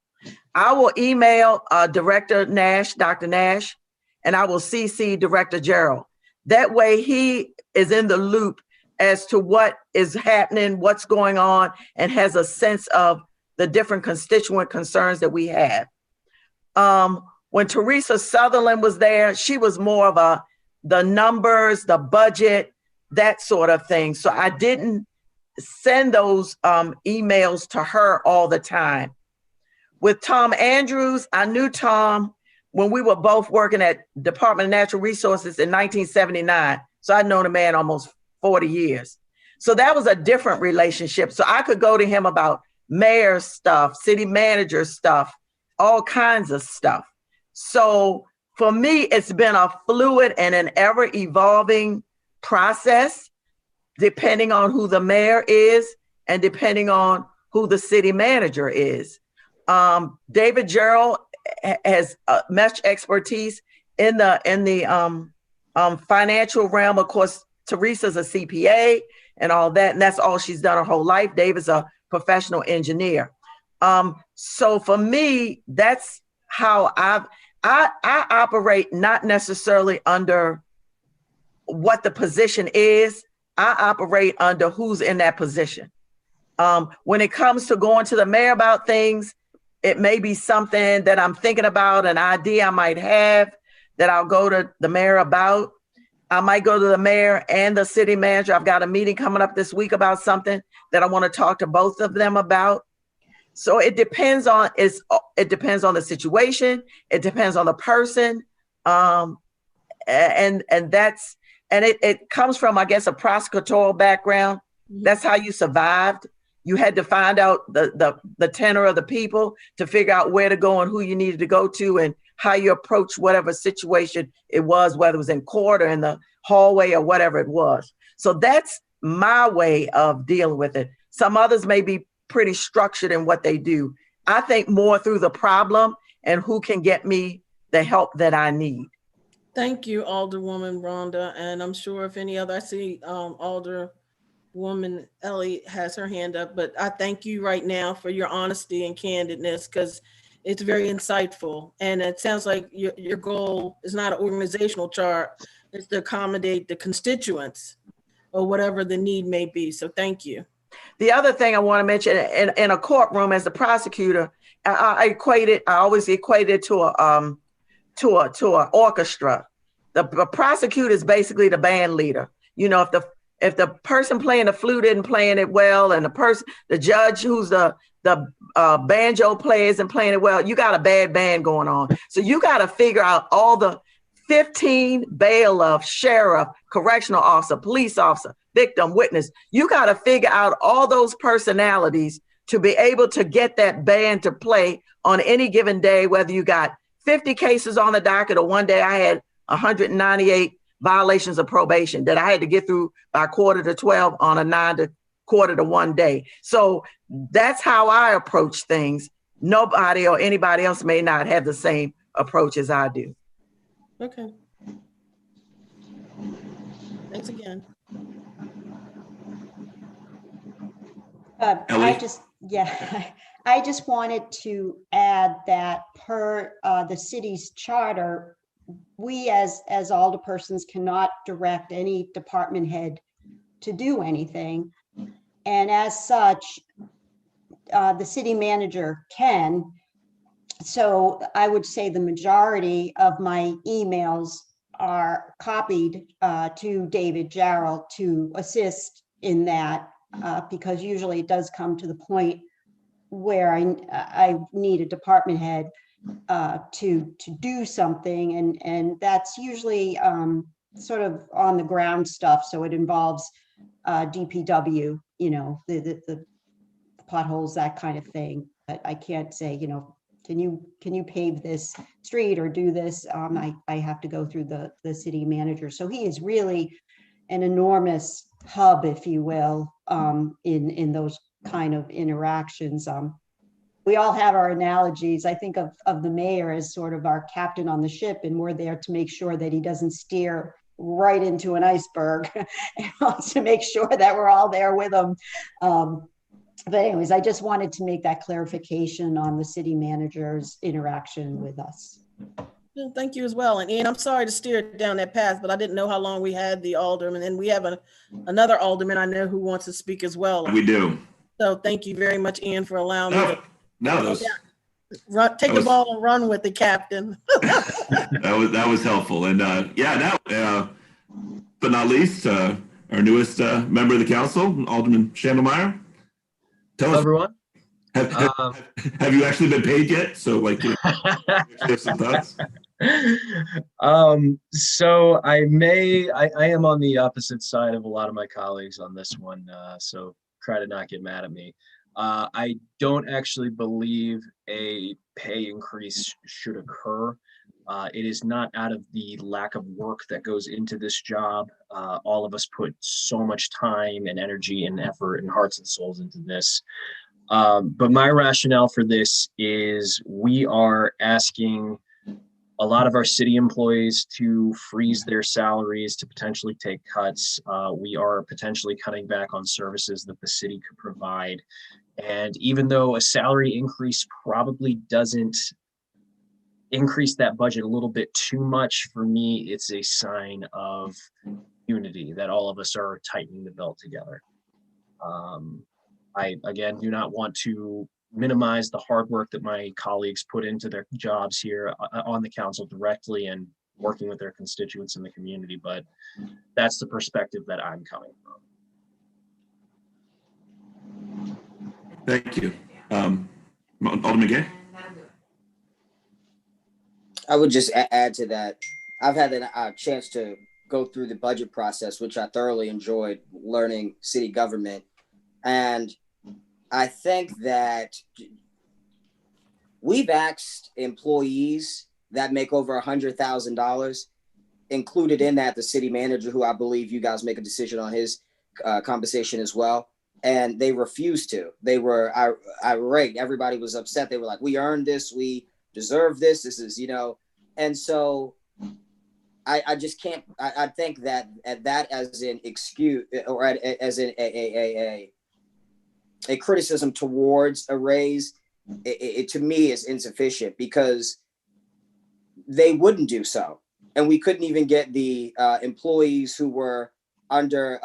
I will email Director Nash, Dr. Nash, and I will CC Director Gerald. That way he is in the loop as to what is happening, what's going on, and has a sense of the different constituent concerns that we have. When Teresa Sutherland was there, she was more of the numbers, the budget, that sort of thing. So I didn't send those emails to her all the time. With Tom Andrews, I knew Tom when we were both working at Department of Natural Resources in 1979. So I'd known the man almost 40 years. So that was a different relationship. So I could go to him about mayor stuff, city manager stuff, all kinds of stuff. So for me, it's been a fluid and an ever evolving process, depending on who the mayor is and depending on who the city manager is. David Gerald has much expertise in the financial realm. Of course, Teresa's a CPA and all that, and that's all she's done her whole life. David's a professional engineer. So for me, that's how I operate, not necessarily under what the position is. I operate under who's in that position. When it comes to going to the mayor about things, it may be something that I'm thinking about, an idea I might have that I'll go to the mayor about. I might go to the mayor and the city manager. I've got a meeting coming up this week about something that I want to talk to both of them about. So it depends on the situation. It depends on the person. And it comes from, I guess, a prosecutorial background That's how you survived. You had to find out the tenor of the people to figure out where to go and who you needed to go to and how you approach whatever situation it was, whether it was in court or in the hallway or whatever it was. So that's my way of dealing with it. Some others may be pretty structured in what they do. I think more through the problem and who can get me the help that I need. Thank you, Alderwoman Rhonda. And I'm sure if any other, I see Alderwoman Ellie has her hand up, but I thank you right now for your honesty and candidness, because it's very insightful. And it sounds like your goal is not an organizational chart, it's to accommodate the constituents or whatever the need may be. So thank you. The other thing I want to mention, in a courtroom as a prosecutor, I always equate it to an orchestra. The prosecutor is basically the band leader. You know, if the person playing the flute isn't playing it well, and the judge who's the banjo player isn't playing it well, you got a bad band going on. So you got to figure out all the 15 bailiff, sheriff, correctional officer, police officer, victim, witness. You got to figure out all those personalities to be able to get that band to play on any given day, whether you got 50 cases on the docket or one day I had 198 violations of probation that I had to get through by 11:45 on a 9 to 12:45 day. So that's how I approach things. Nobody or anybody else may not have the same approach as I do. Okay. Thanks again. I just wanted to add that per the city's charter, we as alderpersons cannot direct any department head to do anything. And as such, the city manager can. So I would say the majority of my emails are copied to David Jarrell to assist in that, because usually it does come to the point where I need a department head to do something, and that's usually sort of on the ground stuff. So it involves DPW, you know, the potholes, that kind of thing. But I can't say, you know, can you pave this street or do this? I have to go through the city manager. So he is really an enormous hub, if you will, in those kind of interactions. We all have our analogies. I think of the mayor as sort of our captain on the ship, and we're there to make sure that he doesn't steer right into an iceberg and wants to make sure that we're all there with him. But anyways, I just wanted to make that clarification on the city manager's interaction with us. Well, thank you as well. And Ian, I'm sorry to steer down that path, but I didn't know how long we had the alderman, and we have another alderman I know who wants to speak as well. We do. So thank you very much, Ian, for allowing me to take the ball and run with the captain. that was helpful. And now, but not least, our newest member of the council, Alderman Schandelmeyer. Tell us, everyone. Have you actually been paid yet? So, like, you have some thoughts. So I am on the opposite side of a lot of my colleagues on this one. So try to not get mad at me. I don't actually believe a pay increase should occur. It is not out of the lack of work that goes into this job. All of us put so much time and energy and effort and hearts and souls into this. But my rationale for this is we are asking a lot of our city employees to freeze their salaries, to potentially take cuts. We are potentially cutting back on services that the city could provide. And even though a salary increase probably doesn't increase that budget a little bit too much, for me, it's a sign of unity that all of us are tightening the belt together. I, again, do not want to minimize the hard work that my colleagues put into their jobs here on the council directly and working with their constituents in the community, but that's the perspective that I'm coming from. Thank you. Alderman Gay? I would just add to that. I've had a chance to go through the budget process, which I thoroughly enjoyed learning city government. And I think that we've asked employees that make over $100,000, included in that the city manager, who I believe you guys make a decision on his compensation as well. And they refused to. They were irate. Everybody was upset. They were like, we earned this. We deserve this. This is, and so I just can't, I think that as an excuse or as a criticism towards a raise, it to me is insufficient, because they wouldn't do so. And we couldn't even get the employees who were under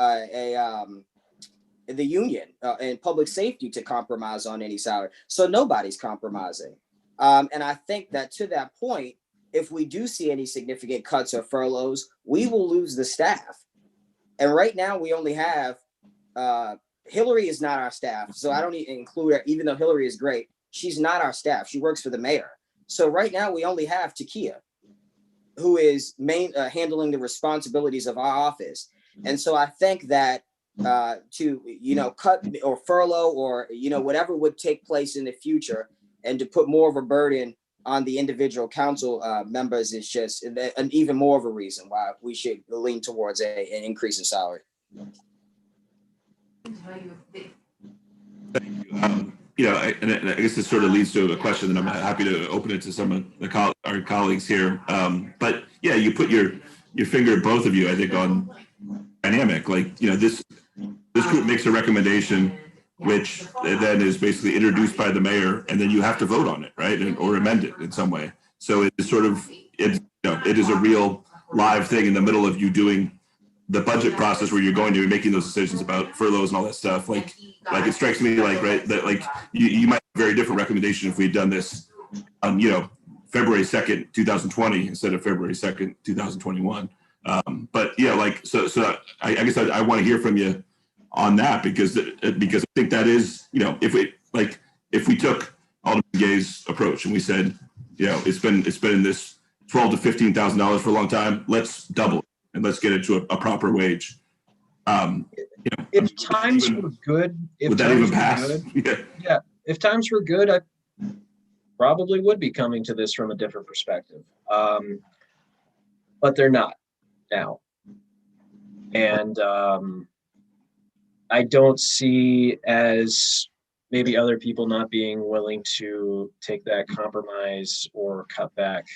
the union and public safety to compromise on any salary. So nobody's compromising. And I think that to that point, if we do see any significant cuts or furloughs, we will lose the staff. And right now we only have, Hillary is not our staff. So I don't even include her, even though Hillary is great. She's not our staff. She works for the mayor. So right now we only have Takia, who is handling the responsibilities of our office. And so I think that to, cut or furlough or, whatever would take place in the future, and to put more of a burden on the individual council members is just an even more of a reason why we should lean towards an increase in salary. I guess this sort of leads to a question that I'm happy to open it to some of our colleagues here. But yeah, you put your finger, both of you, I think, on dynamic. Like, this group makes a recommendation, which then is basically introduced by the mayor, and then you have to vote on it, right, or amend it in some way. So it is it is a real live thing in the middle of you doing the budget process, where you're going to be making those decisions about furloughs and all that stuff. Like it strikes me that you might have a very different recommendation if we'd done this on, February 2nd, 2020 instead of February 2nd, 2021. But yeah, so I guess I want to hear from you on that, because I think that is, if we took Alderman Gay's approach and we said, it's been in this $12,000 to $15,000 for a long time, let's double it and let's get it to a proper wage. If times were good, would that even pass? Yeah, if times were good, I probably would be coming to this from a different perspective. But they're not now. And I don't see, as maybe other people not being willing to take that compromise or cut back,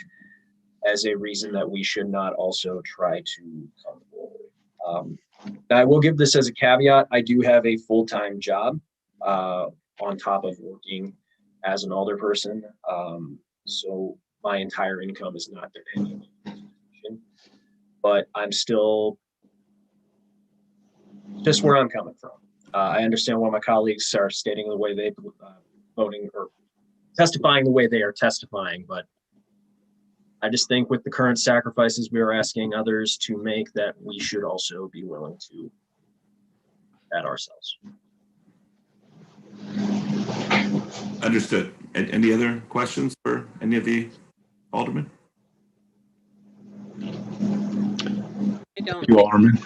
as a reason that we should not also try to come forward. I will give this as a caveat. I do have a full-time job on top of working as an alderperson. So my entire income is not dependent on this position, but I'm still just where I'm coming from. I understand why my colleagues are stating the way they voting or testifying the way they are testifying, but I just think with the current sacrifices we are asking others to make, that we should also be willing to add ourselves. Understood. Any other questions for any of the aldermen? I don't. You alderman.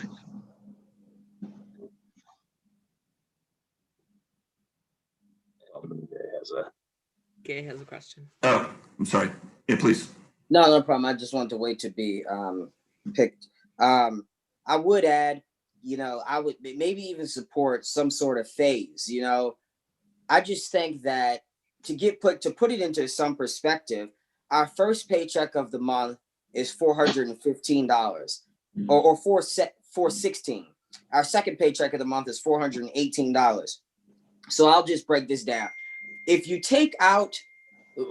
Gay has a question. Oh, I'm sorry. Yeah, please. No problem. I just wanted to wait to be picked. I would add, I would maybe even support some sort of phase. I just think that to put it into some perspective, our first paycheck of the month is $415 or $416. Our second paycheck of the month is $418. So I'll just break this down. If you take out,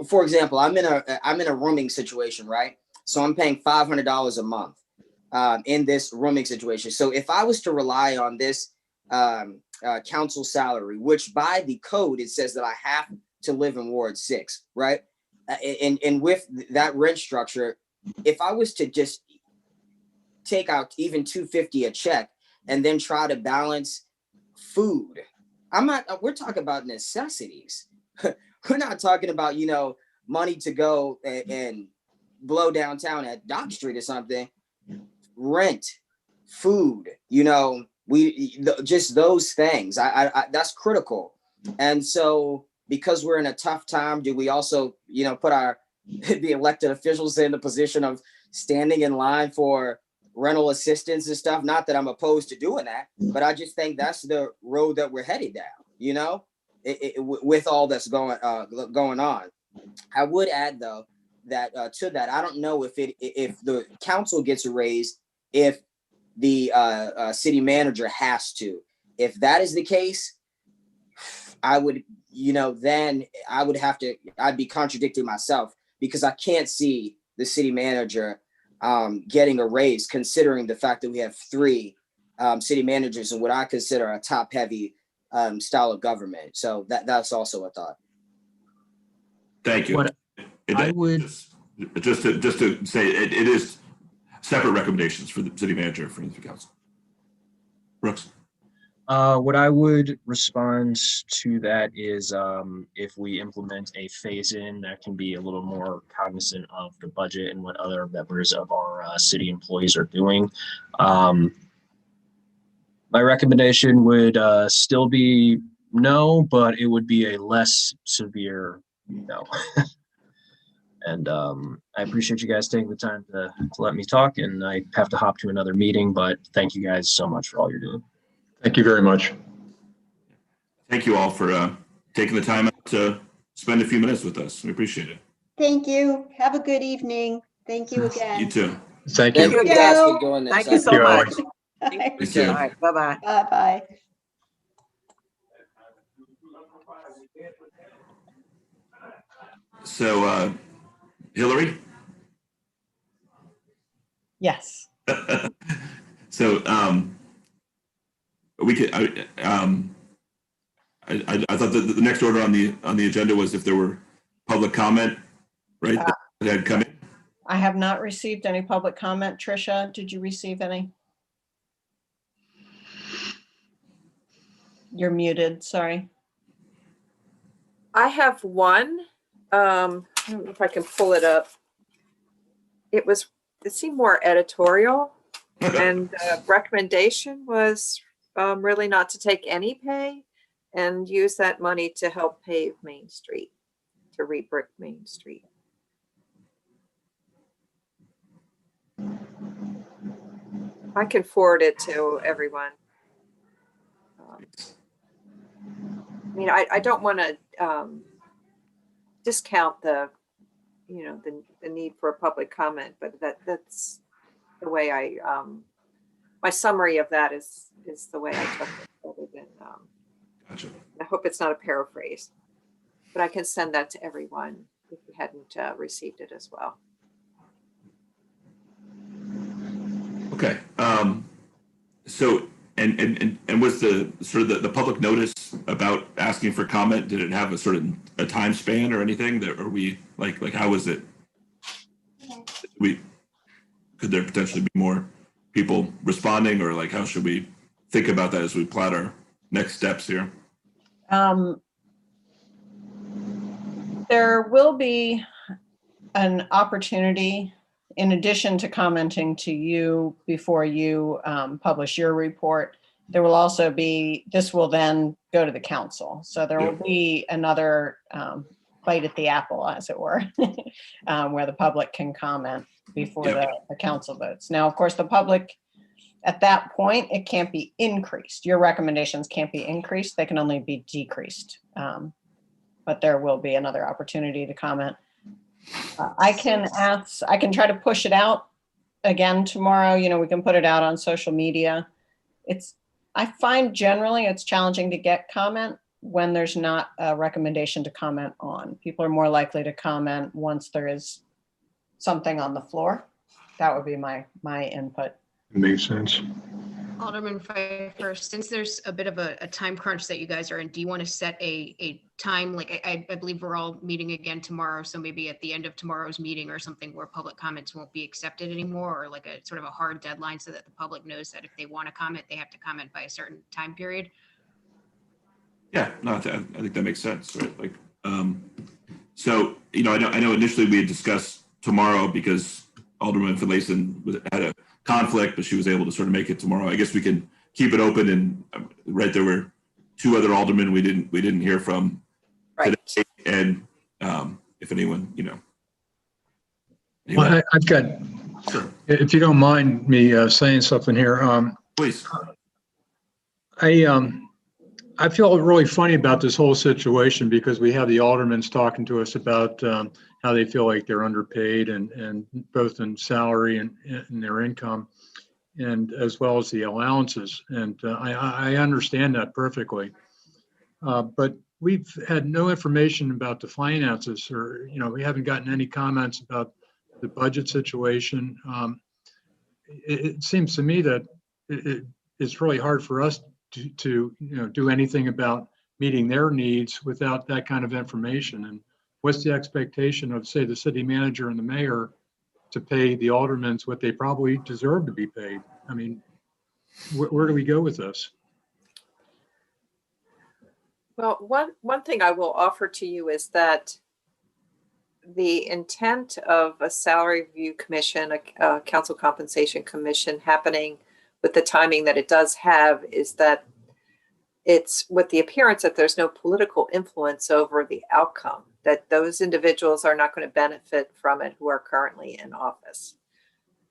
for example, I'm in a rooming situation, right? So I'm paying $500 a month in this rooming situation. So if I was to rely on this council salary, which by the code, it says that I have to live in Ward 6, right? And with that rent structure, if I was to just take out even $250 a check and then try to balance food, we're talking about necessities. We're not talking about, money to go and blow downtown at Dock Street or something. Rent, food, just those things. I that's critical. And so because we're in a tough time, do we also, put the elected officials in the position of standing in line for rental assistance and stuff? Not that I'm opposed to doing that, but I just think that's the road that we're headed down, with all that's going on. I would add though, that to that, I don't know if the council gets a raise, if the city manager has to. If that is the case, I would, then I'd be contradicting myself, because I can't see the city manager getting a raise, considering the fact that we have 3 city managers in what I consider a top-heavy style of government. So that's also a thought. Thank you. What I would just to say it is separate recommendations for the city manager for the council. Brooks. What I would respond to that is if we implement a phase-in that can be a little more cognizant of the budget and what other members of our city employees are doing. My recommendation would still be no, but it would be a less severe no. And I appreciate you guys taking the time to let me talk, and I have to hop to another meeting, but thank you guys so much for all you're doing. Thank you very much. Thank you all for taking the time out to spend a few minutes with us. We appreciate it. Thank you. Have a good evening. Thank you again. You too. Thank Thank you. you guys for doing this. Thank you so you, much. Alex. Thank you. All right, bye-bye. Bye-bye. So, Hillary? Yes. So, we could, I thought that the next order on the agenda was if there were public comment, right? That had come in. I have not received any public comment. Tricia, did you receive any? You're muted, sorry. I have one. I don't know if I can pull it up. It seemed more editorial, and the recommendation was really not to take any pay and use that money to help pave Main Street, to re-brick Main Street. I can forward it to everyone. I mean, I don't want to discount the need for a public comment, but that's the way my summary of that is the way I took it, rather than, Gotcha. I hope it's not a paraphrase, but I can send that to everyone if you hadn't received it as well. Okay. So, and was the sort of the public notice about asking for comment, did it have a sort of a time span or anything that, are we like how was it? Could there potentially be more people responding, or like how should we think about that as we plot our next steps here? There will be an opportunity, in addition to commenting to you before you publish your report. There will also be, this will then go to the council. So there will be another bite at the apple, as it were, where the public can comment before the council votes. Now, of course, the public, at that point, it can't be increased. Your recommendations can't be increased. They can only be decreased. But there will be another opportunity to comment. I can try to push it out again tomorrow. We can put it out on social media. I find generally it's challenging to get comment when there's not a recommendation to comment on. People are more likely to comment once there is something on the floor. That would be my input. Makes sense. Alderman Pfeiffer, since there's a bit of a time crunch that you guys are in, do you want to set a time? Like I believe we're all meeting again tomorrow, so maybe at the end of tomorrow's meeting or something where public comments won't be accepted anymore, or like a sort of a hard deadline so that the public knows that if they want to comment, they have to comment by a certain time period. Yeah, no, I think that makes sense, right? Like, so, I know initially we had discussed tomorrow because Alderman Finlayson had a conflict, but she was able to sort of make it tomorrow. I guess we can keep it open. And right, there were 2 other aldermen we didn't hear from today. And if anyone, Well, I've got, Sure. if you don't mind me saying something here. Please. I feel really funny about this whole situation because we have the aldermen talking to us about how they feel like they're underpaid and both in salary and their income, and as well as the allowances. And I understand that perfectly. But we've had no information about the finances, or, we haven't gotten any comments about the budget situation. It seems to me that it's really hard for us to do anything about meeting their needs without that kind of information. And what's the expectation of, say, the city manager and the mayor to pay the aldermen what they probably deserve to be paid? I mean, where do we go with this? Well, one thing I will offer to you is that the intent of a salary review commission, a council compensation commission happening with the timing that it does have, is that it's with the appearance that there's no political influence over the outcome, that those individuals are not going to benefit from it who are currently in office.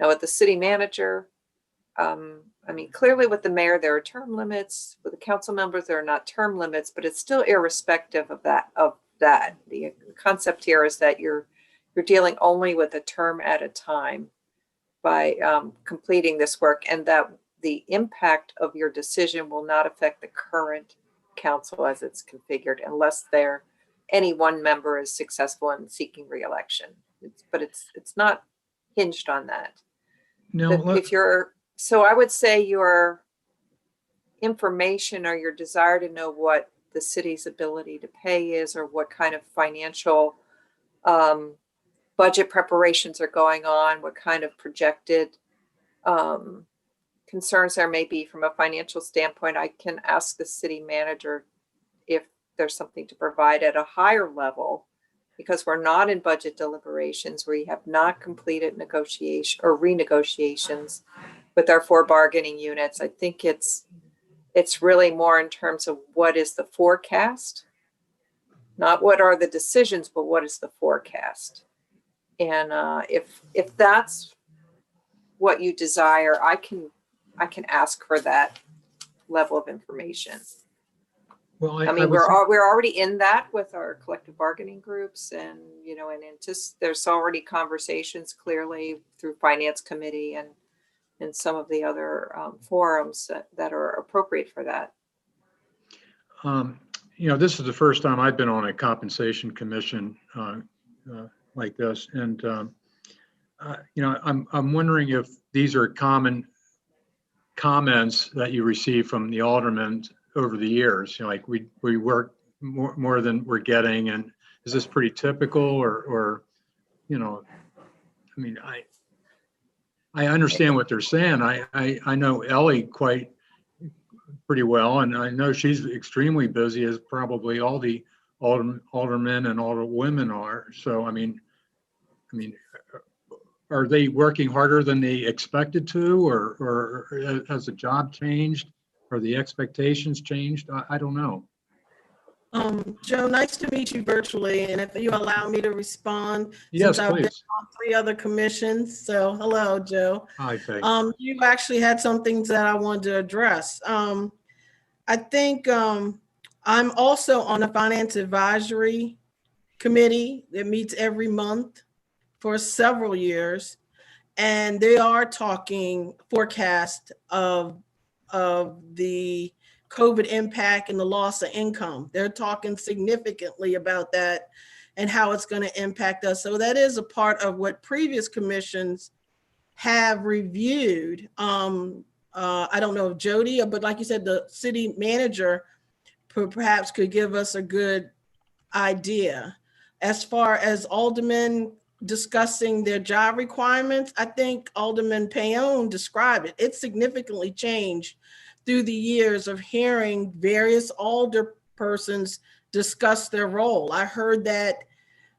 Now, with the city manager, clearly with the mayor, there are term limits. With the council members, there are not term limits, but it's still irrespective of that. The concept here is that you're dealing only with a term at a time by completing this work, and that the impact of your decision will not affect the current council as it's configured unless any one member is successful in seeking re-election. But it's not hinged on that. No. So I would say your information or your desire to know what the city's ability to pay is, or what kind of financial budget preparations are going on, what kind of projected concerns there may be from a financial standpoint, I can ask the city manager if there's something to provide at a higher level, because we're not in budget deliberations. We have not completed negotiation or renegotiations with our 4 bargaining units. I think it's really more in terms of what is the forecast, not what are the decisions, but what is the forecast. And if that's what you desire, I can ask for that level of information. Well, we're already in that with our collective bargaining groups, and there's already conversations clearly through finance committee and some of the other forums that are appropriate for that. This is the first time I've been on a compensation commission like this, and I'm wondering if these are common comments that you receive from the aldermen over the years. Like we work more than we're getting, and is this pretty typical, or I understand what they're saying. I know Ellie pretty well, and I know she's extremely busy, as probably all the aldermen and all the women are. So, are they working harder than they expected to, or has the job changed, or the expectations changed? I don't know. Joe, nice to meet you virtually, and if you allow me to respond, yes, since I've been please. on 3 other commissions. So, hello, Joe. Hi, Faye. You actually had some things that I wanted to address. I think I'm also on a finance advisory committee that meets every month for several years, and they are talking forecast of the COVID impact and the loss of income. They're talking significantly about that and how it's going to impact us. So that is a part of what previous commissions have reviewed. I don't know if Jody, but like you said, the city manager perhaps could give us a good idea. As far as aldermen discussing their job requirements, I think Alderman Payon described it. It's significantly changed through the years of hearing various alderpersons discuss their role. I heard that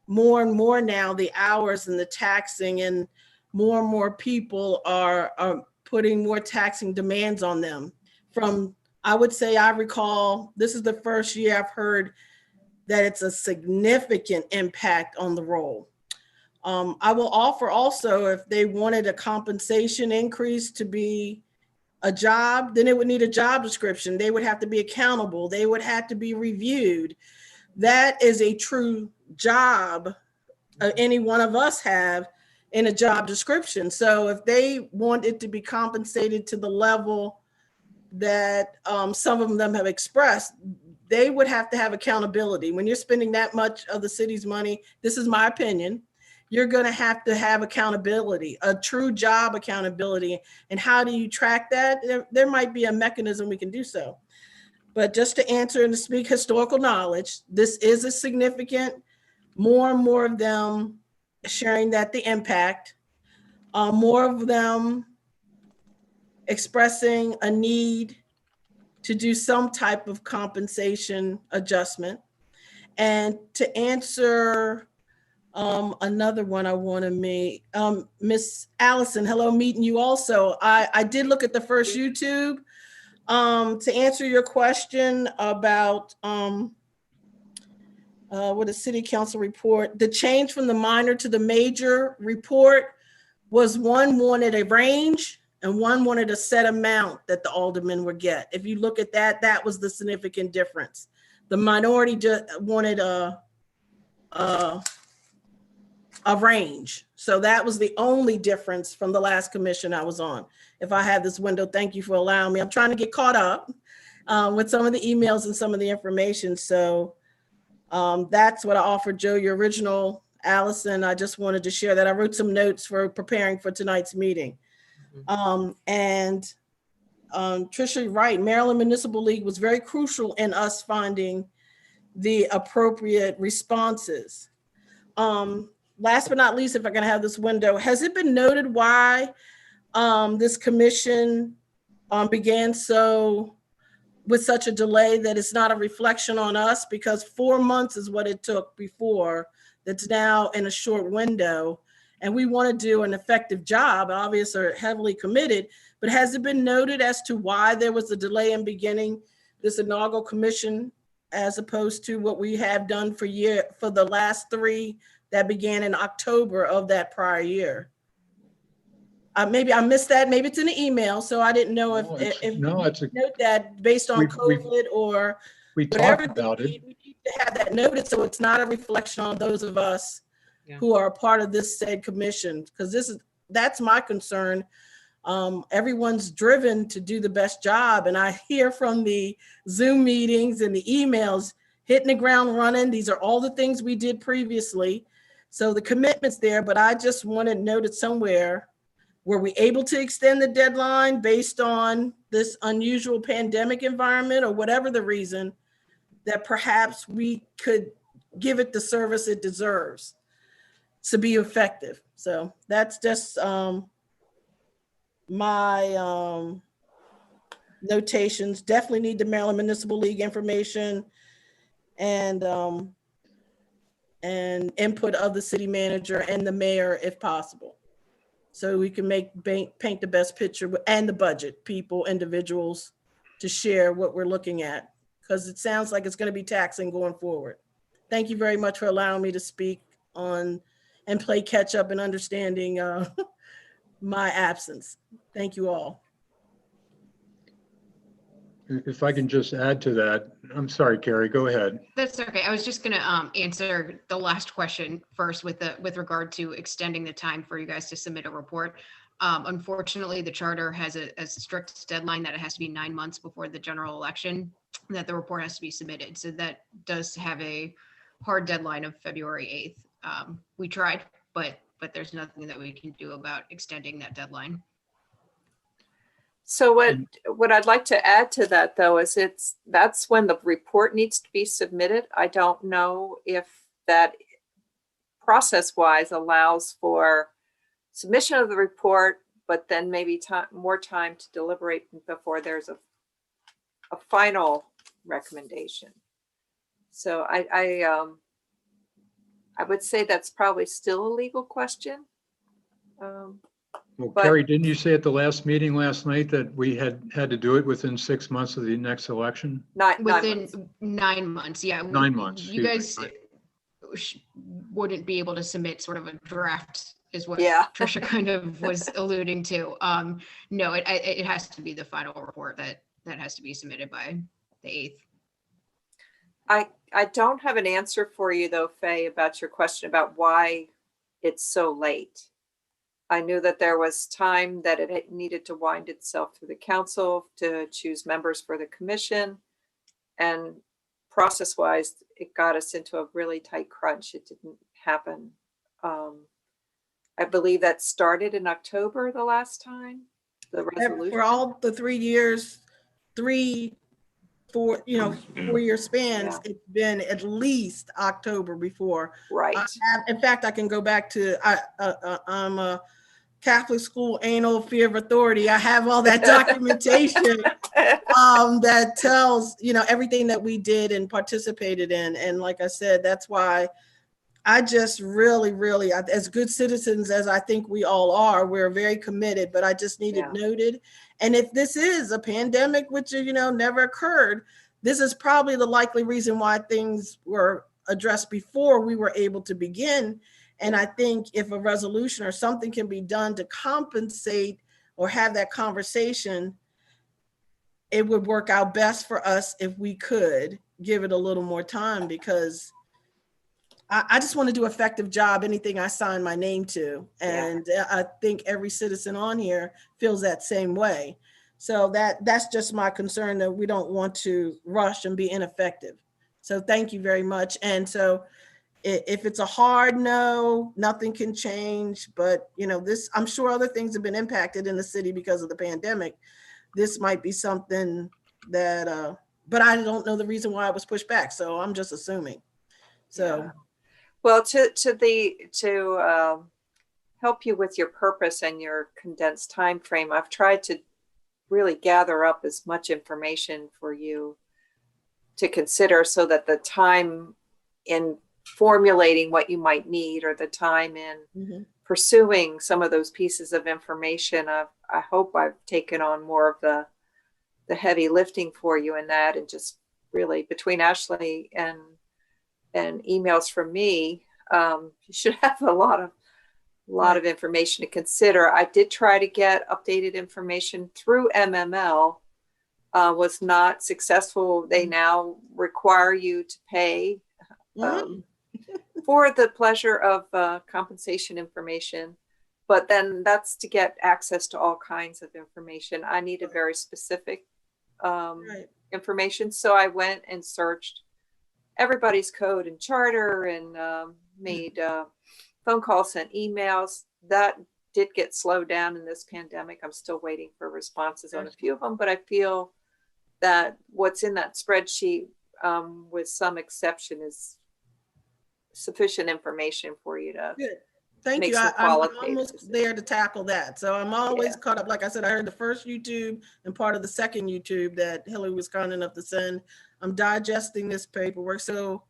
more and more now, the hours and the taxing, and more people are putting more taxing demands on them. From, I would say, I recall, this is the first year I've heard that it's a significant impact on the role. I will offer also, if they wanted a compensation increase to be a job, then it would need a job description. They would have to be accountable. They would have to be reviewed. That is a true job any one of us have in a job description. So if they want it to be compensated to the level that some of them have expressed, they would have to have accountability. When you're spending that much of the city's money, this is my opinion, you're going to have accountability, a true job accountability. And how do you track that? There might be a mechanism we can do so. But just to answer and to speak historical knowledge, this is a significant, more and more of them sharing that the impact, more of them expressing a need to do some type of compensation adjustment. And to answer another one I want to make, Miss Allison, hello, meeting you also. I did look at the first YouTube to answer your question about what a city council report. The change from the minor to the major report was one wanted a range and one wanted a set amount that the aldermen would get. If you look at that, that was the significant difference. The minority just wanted a range. So that was the only difference from the last commission I was on. If I have this window, thank you for allowing me. I'm trying to get caught up with some of the emails and some of the information. So that's what I offered Joe, your original Allison. I just wanted to share that. I wrote some notes for preparing for tonight's meeting. And Tricia, right, Maryland Municipal League was very crucial in us finding the appropriate responses. Last but not least, if I can have this window, has it been noted why this commission began with such a delay that it's not a reflection on us? Because 4 months is what it took before, that's now in a short window. And we want to do an effective job, obviously are heavily committed, but has it been noted as to why there was a delay in beginning this inaugural commission as opposed to what we have done for the last 3 that began in October of that prior year? Maybe I missed that. Maybe it's in the email, so I didn't know if note that based on COVID or we whatever. talked about it. We need to have that noted so it's not a reflection on those of us who are a part of this said commission, because that's my concern. Everyone's driven to do the best job, and I hear from the Zoom meetings and the emails hitting the ground running. These are all the things we did previously, so the commitment's there. But I just wanted noted somewhere, were we able to extend the deadline based on this unusual pandemic environment, or whatever the reason, that perhaps we could give it the service it deserves to be effective? So that's just my notations. Definitely need the Maryland Municipal League information and input of the city manager and the mayor if possible, so we can paint the best picture, and the budget people, individuals, to share what we're looking at, because it sounds like it's going to be taxing going forward. Thank you very much for allowing me to speak on and play catch up and understanding my absence. Thank you all. If I can just add to that, I'm sorry, Carrie, go ahead. That's okay. I was just going to answer the last question first with regard to extending the time for you guys to submit a report. Unfortunately, the charter has a strict deadline that it has to be 9 months before the general election that the report has to be submitted. So that does have a hard deadline of February 8th. We tried, but there's nothing that we can do about extending that deadline. So what I'd like to add to that, though, is that's when the report needs to be submitted. I don't know if that process-wise allows for submission of the report, but then maybe more time to deliberate before there's a final recommendation. So I would say that's probably still a legal question. Well, But- Carrie, didn't you say at the last meeting last night that we had to do it within 6 months of the next election? Nine Within months. 9 months, yeah. 9 months. You excuse guys me. wouldn't be able to submit sort of a draft is what Yeah. Trisha kind of was alluding to. No, it has to be the final report that has to be submitted by the 8th. I don't have an answer for you though, Faye, about your question about why it's so late. I knew that there was time that it needed to wind itself through the council to choose members for the commission. And process-wise, it got us into a really tight crunch. It didn't happen. I believe that started in October the last time, the resolution. For all the 3 years, 4 year spans, Yeah. it's been at least October before. Right. In fact, I can go back to, I'm a Catholic school anal fear of authority. I have all that documentation that tells, everything that we did and participated in. And like I said, that's why I just really, as good citizens as I think we all are, we're very committed, but I just need it noted. And if this is a pandemic, which, never occurred, this is probably the likely reason why things were addressed before we were able to begin. And I think if a resolution or something can be done to compensate or have that conversation, it would work out best for us if we could give it a little more time, because I just want to do an effective job, anything I sign my name to. And I think every citizen on here feels that same way. So that's just my concern, that we don't want to rush and be ineffective. So thank you very much. And so if it's a hard no, nothing can change, but I'm sure other things have been impacted in the city because of the pandemic. This might be something that, but I don't know the reason why it was pushed back. So I'm just assuming. So. Yeah. Well, to help you with your purpose and your condensed time frame, I've tried to really gather up as much information for you to consider, so that the time in formulating what you might need, or the time in pursuing some of those pieces of information, I hope I've taken on more of the heavy lifting for you in that, and just really between Ashley and emails from me, you should have a lot of information to consider. I did try to get updated information through MML, was not successful. They now require you to pay for the pleasure of compensation information, but then that's to get access to all kinds of information. I needed very specific information, so I went and searched everybody's code and charter, and made phone calls, sent emails. That did get slowed down in this pandemic. I'm still waiting for responses on a few of them, but I feel that what's in that spreadsheet, with some exception, is sufficient information for you to Thank you. I'm almost there to tackle that. So I'm always caught up. Like I said, I heard the first YouTube and part of the second YouTube that Hillary was kind enough to send. I'm digesting this paperwork. So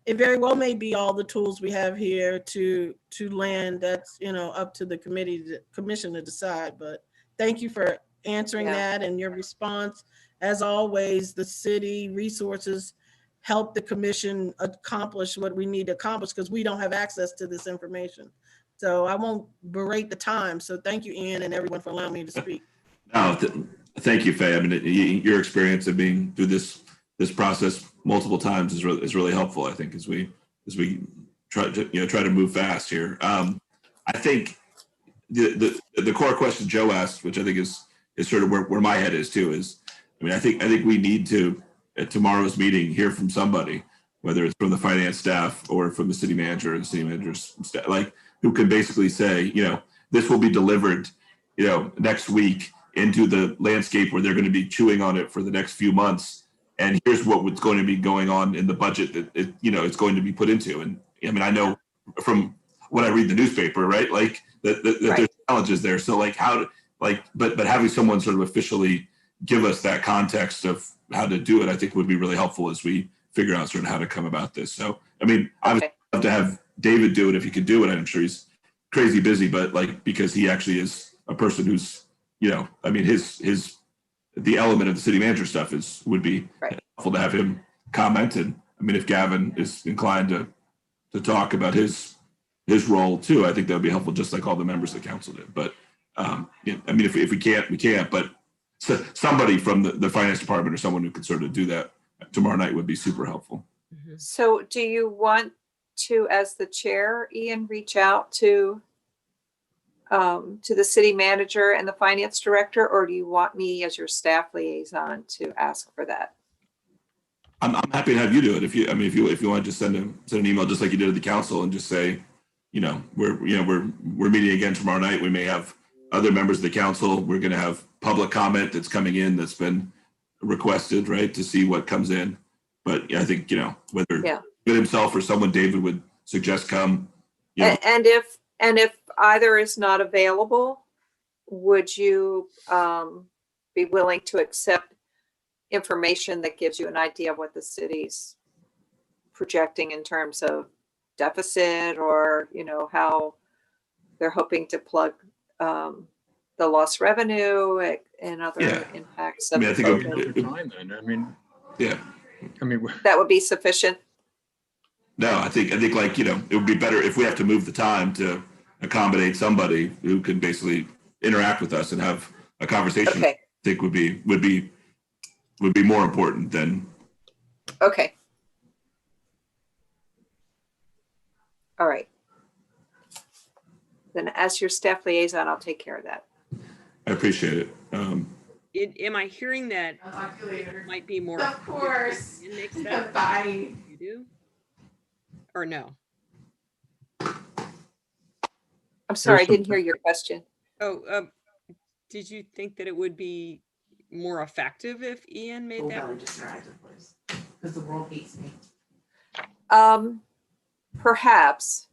it very well may be all the tools we have here to land. That's, up to the commission to decide. But thank you for answering that and your response. As always, the city resources help the commission accomplish what we need to accomplish, because we don't have access to this information. So I won't berate the time. So thank you, Ian, and everyone, for allowing me to speak. No, thank you, Faye. I mean, your experience of being through this process multiple times is really helpful, I think, as we try to move fast here. I think the core question Joe asked, which I think is sort of where my head is too, is, I mean, I think we need to, at tomorrow's meeting, hear from somebody, whether it's from the finance staff or from the city manager or the city manager's staff, who can basically say, this will be delivered, next week into the landscape where they're going to be chewing on it for the next few months. And here's what's going to be going on in the budget that it's going to be put into. And I mean, I know from when I read the newspaper, right? That there's challenges there. So but having someone sort of officially give us that context of how to do it, I think would be really helpful as we figure out sort of how to come about this. So, I mean, I would love to have David do it if he could do it. I'm sure he's crazy busy, but because he actually is a person who's, you know, I mean, the element of the city manager stuff would be Right. helpful to have him comment. And I mean, if Gavin is inclined to talk about his role too, I think that would be helpful, just like all the members of the council did. But yeah, I mean, if we can't, we can't. But somebody from the finance department or someone who could sort of do that tomorrow night would be super helpful. So do you want to, as the chair, Ian, reach out to the city manager and the finance director, or do you want me as your staff liaison to ask for that? I'm happy to have you do it. If you want to just send an email just like you did to the council and just say, you know, we're meeting again tomorrow night. We may have other members of the council. We're going to have public comment that's coming in that's been requested, right, to see what comes in. But yeah, I think, you know, whether David himself or someone David would suggest come. You know. And if either is not available, would you be willing to accept information that gives you an idea of what the city's projecting in terms of deficit, or, you know, how they're hoping to plug the lost revenue and other impacts of I COVID? Yeah. I mean, that would be sufficient. No, I think like, you know, it would be better if we have to move the time to accommodate somebody who can basically interact with us and have a conversation. Okay. I think would be more important than. Okay. All right. Then as your staff liaison, I'll take care of that. I appreciate it. Am I hearing that it might be more? Of course. It makes that. Bye. You do? Or no? I'm sorry, I didn't hear your question. Oh, did you think that it would be more effective if Ian made that? Because the world hates me. Perhaps.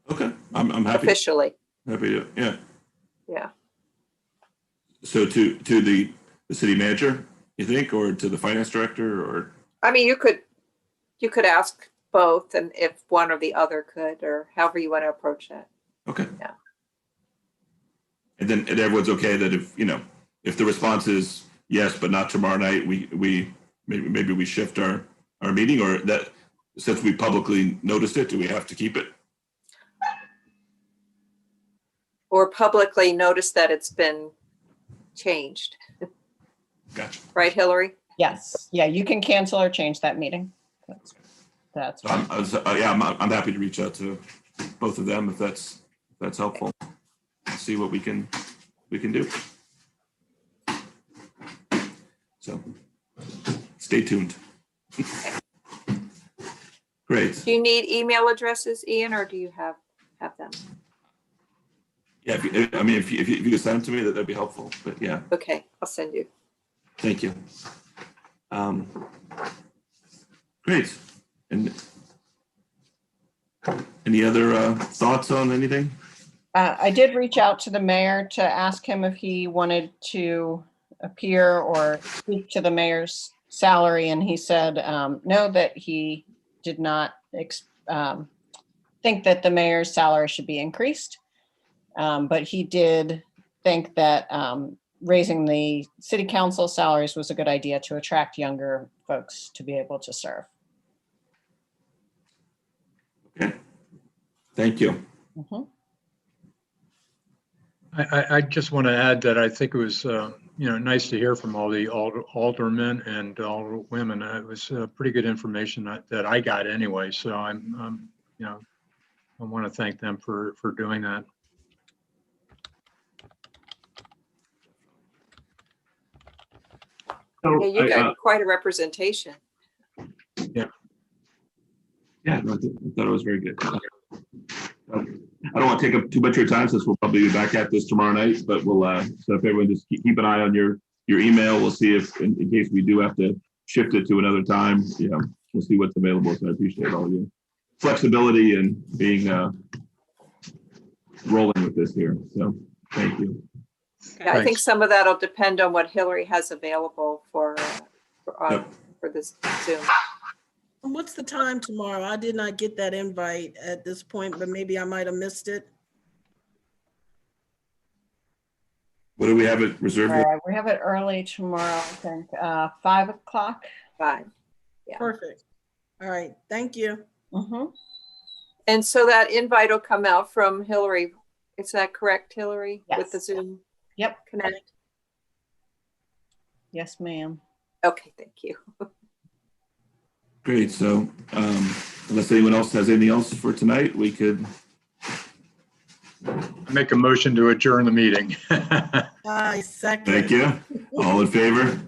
Okay, I'm happy. Officially. Happy to, yeah. Yeah. So to the city manager, you think, or to the finance director, or? I mean, you could ask both, and if one or the other could, or however you want to approach that. Okay. Yeah. And everyone's okay that if the response is yes, but not tomorrow night, we maybe we shift our meeting, or that since we publicly noticed it, do we have to keep it? Or publicly notice that it's been changed. Gotcha. Right, Hillary? Yes. Yeah, you can cancel or change that meeting. That's fine. I'm happy to reach out to both of them if that's helpful. See what we can do. So stay tuned. Great. Do you need email addresses, Ian, or do you have them? Yeah, if you could send them to me, that'd be helpful. But yeah. Okay, I'll send you. Thank you. Great. And any other thoughts on anything? I did reach out to the mayor to ask him if he wanted to appear or speak to the mayor's salary, and he said no, that he did not think that the mayor's salary should be increased. But he did think that raising the city council salaries was a good idea to attract younger folks to be able to serve. Okay. Thank you. Mm-hmm. I just want to add that I think it was, nice to hear from all the aldermen and alderwomen. It was pretty good information that I got anyway. So I want to thank them for doing that. Yeah, you got quite a representation. Yeah, no, I thought it was very good. I don't want to take up too much of your time since we'll probably be back at this tomorrow night, but we'll so if everyone just keep an eye on your email. We'll see if in case we do have to shift it to another time, we'll see what's available. So I appreciate all your flexibility and being rolling with this here. So thank you. Yeah, I think some of that'll depend on what Hillary has available for this Zoom. What's the time tomorrow? I did not get that invite at this point, but maybe I might have missed it. What do we have it reserved? All right, we have it early tomorrow, I think, 5 o'clock. 5. Yeah. Perfect. All right, thank you. Mhm. And so that invite will come out from Hillary. Is that correct, Hillary? With the Yes. Zoom Yep. Connect? Yes, ma'am. Okay, thank you. Great. So unless anyone else has anything else for tonight, we could. Make a motion to adjourn the meeting. I second. Thank you. All in favor?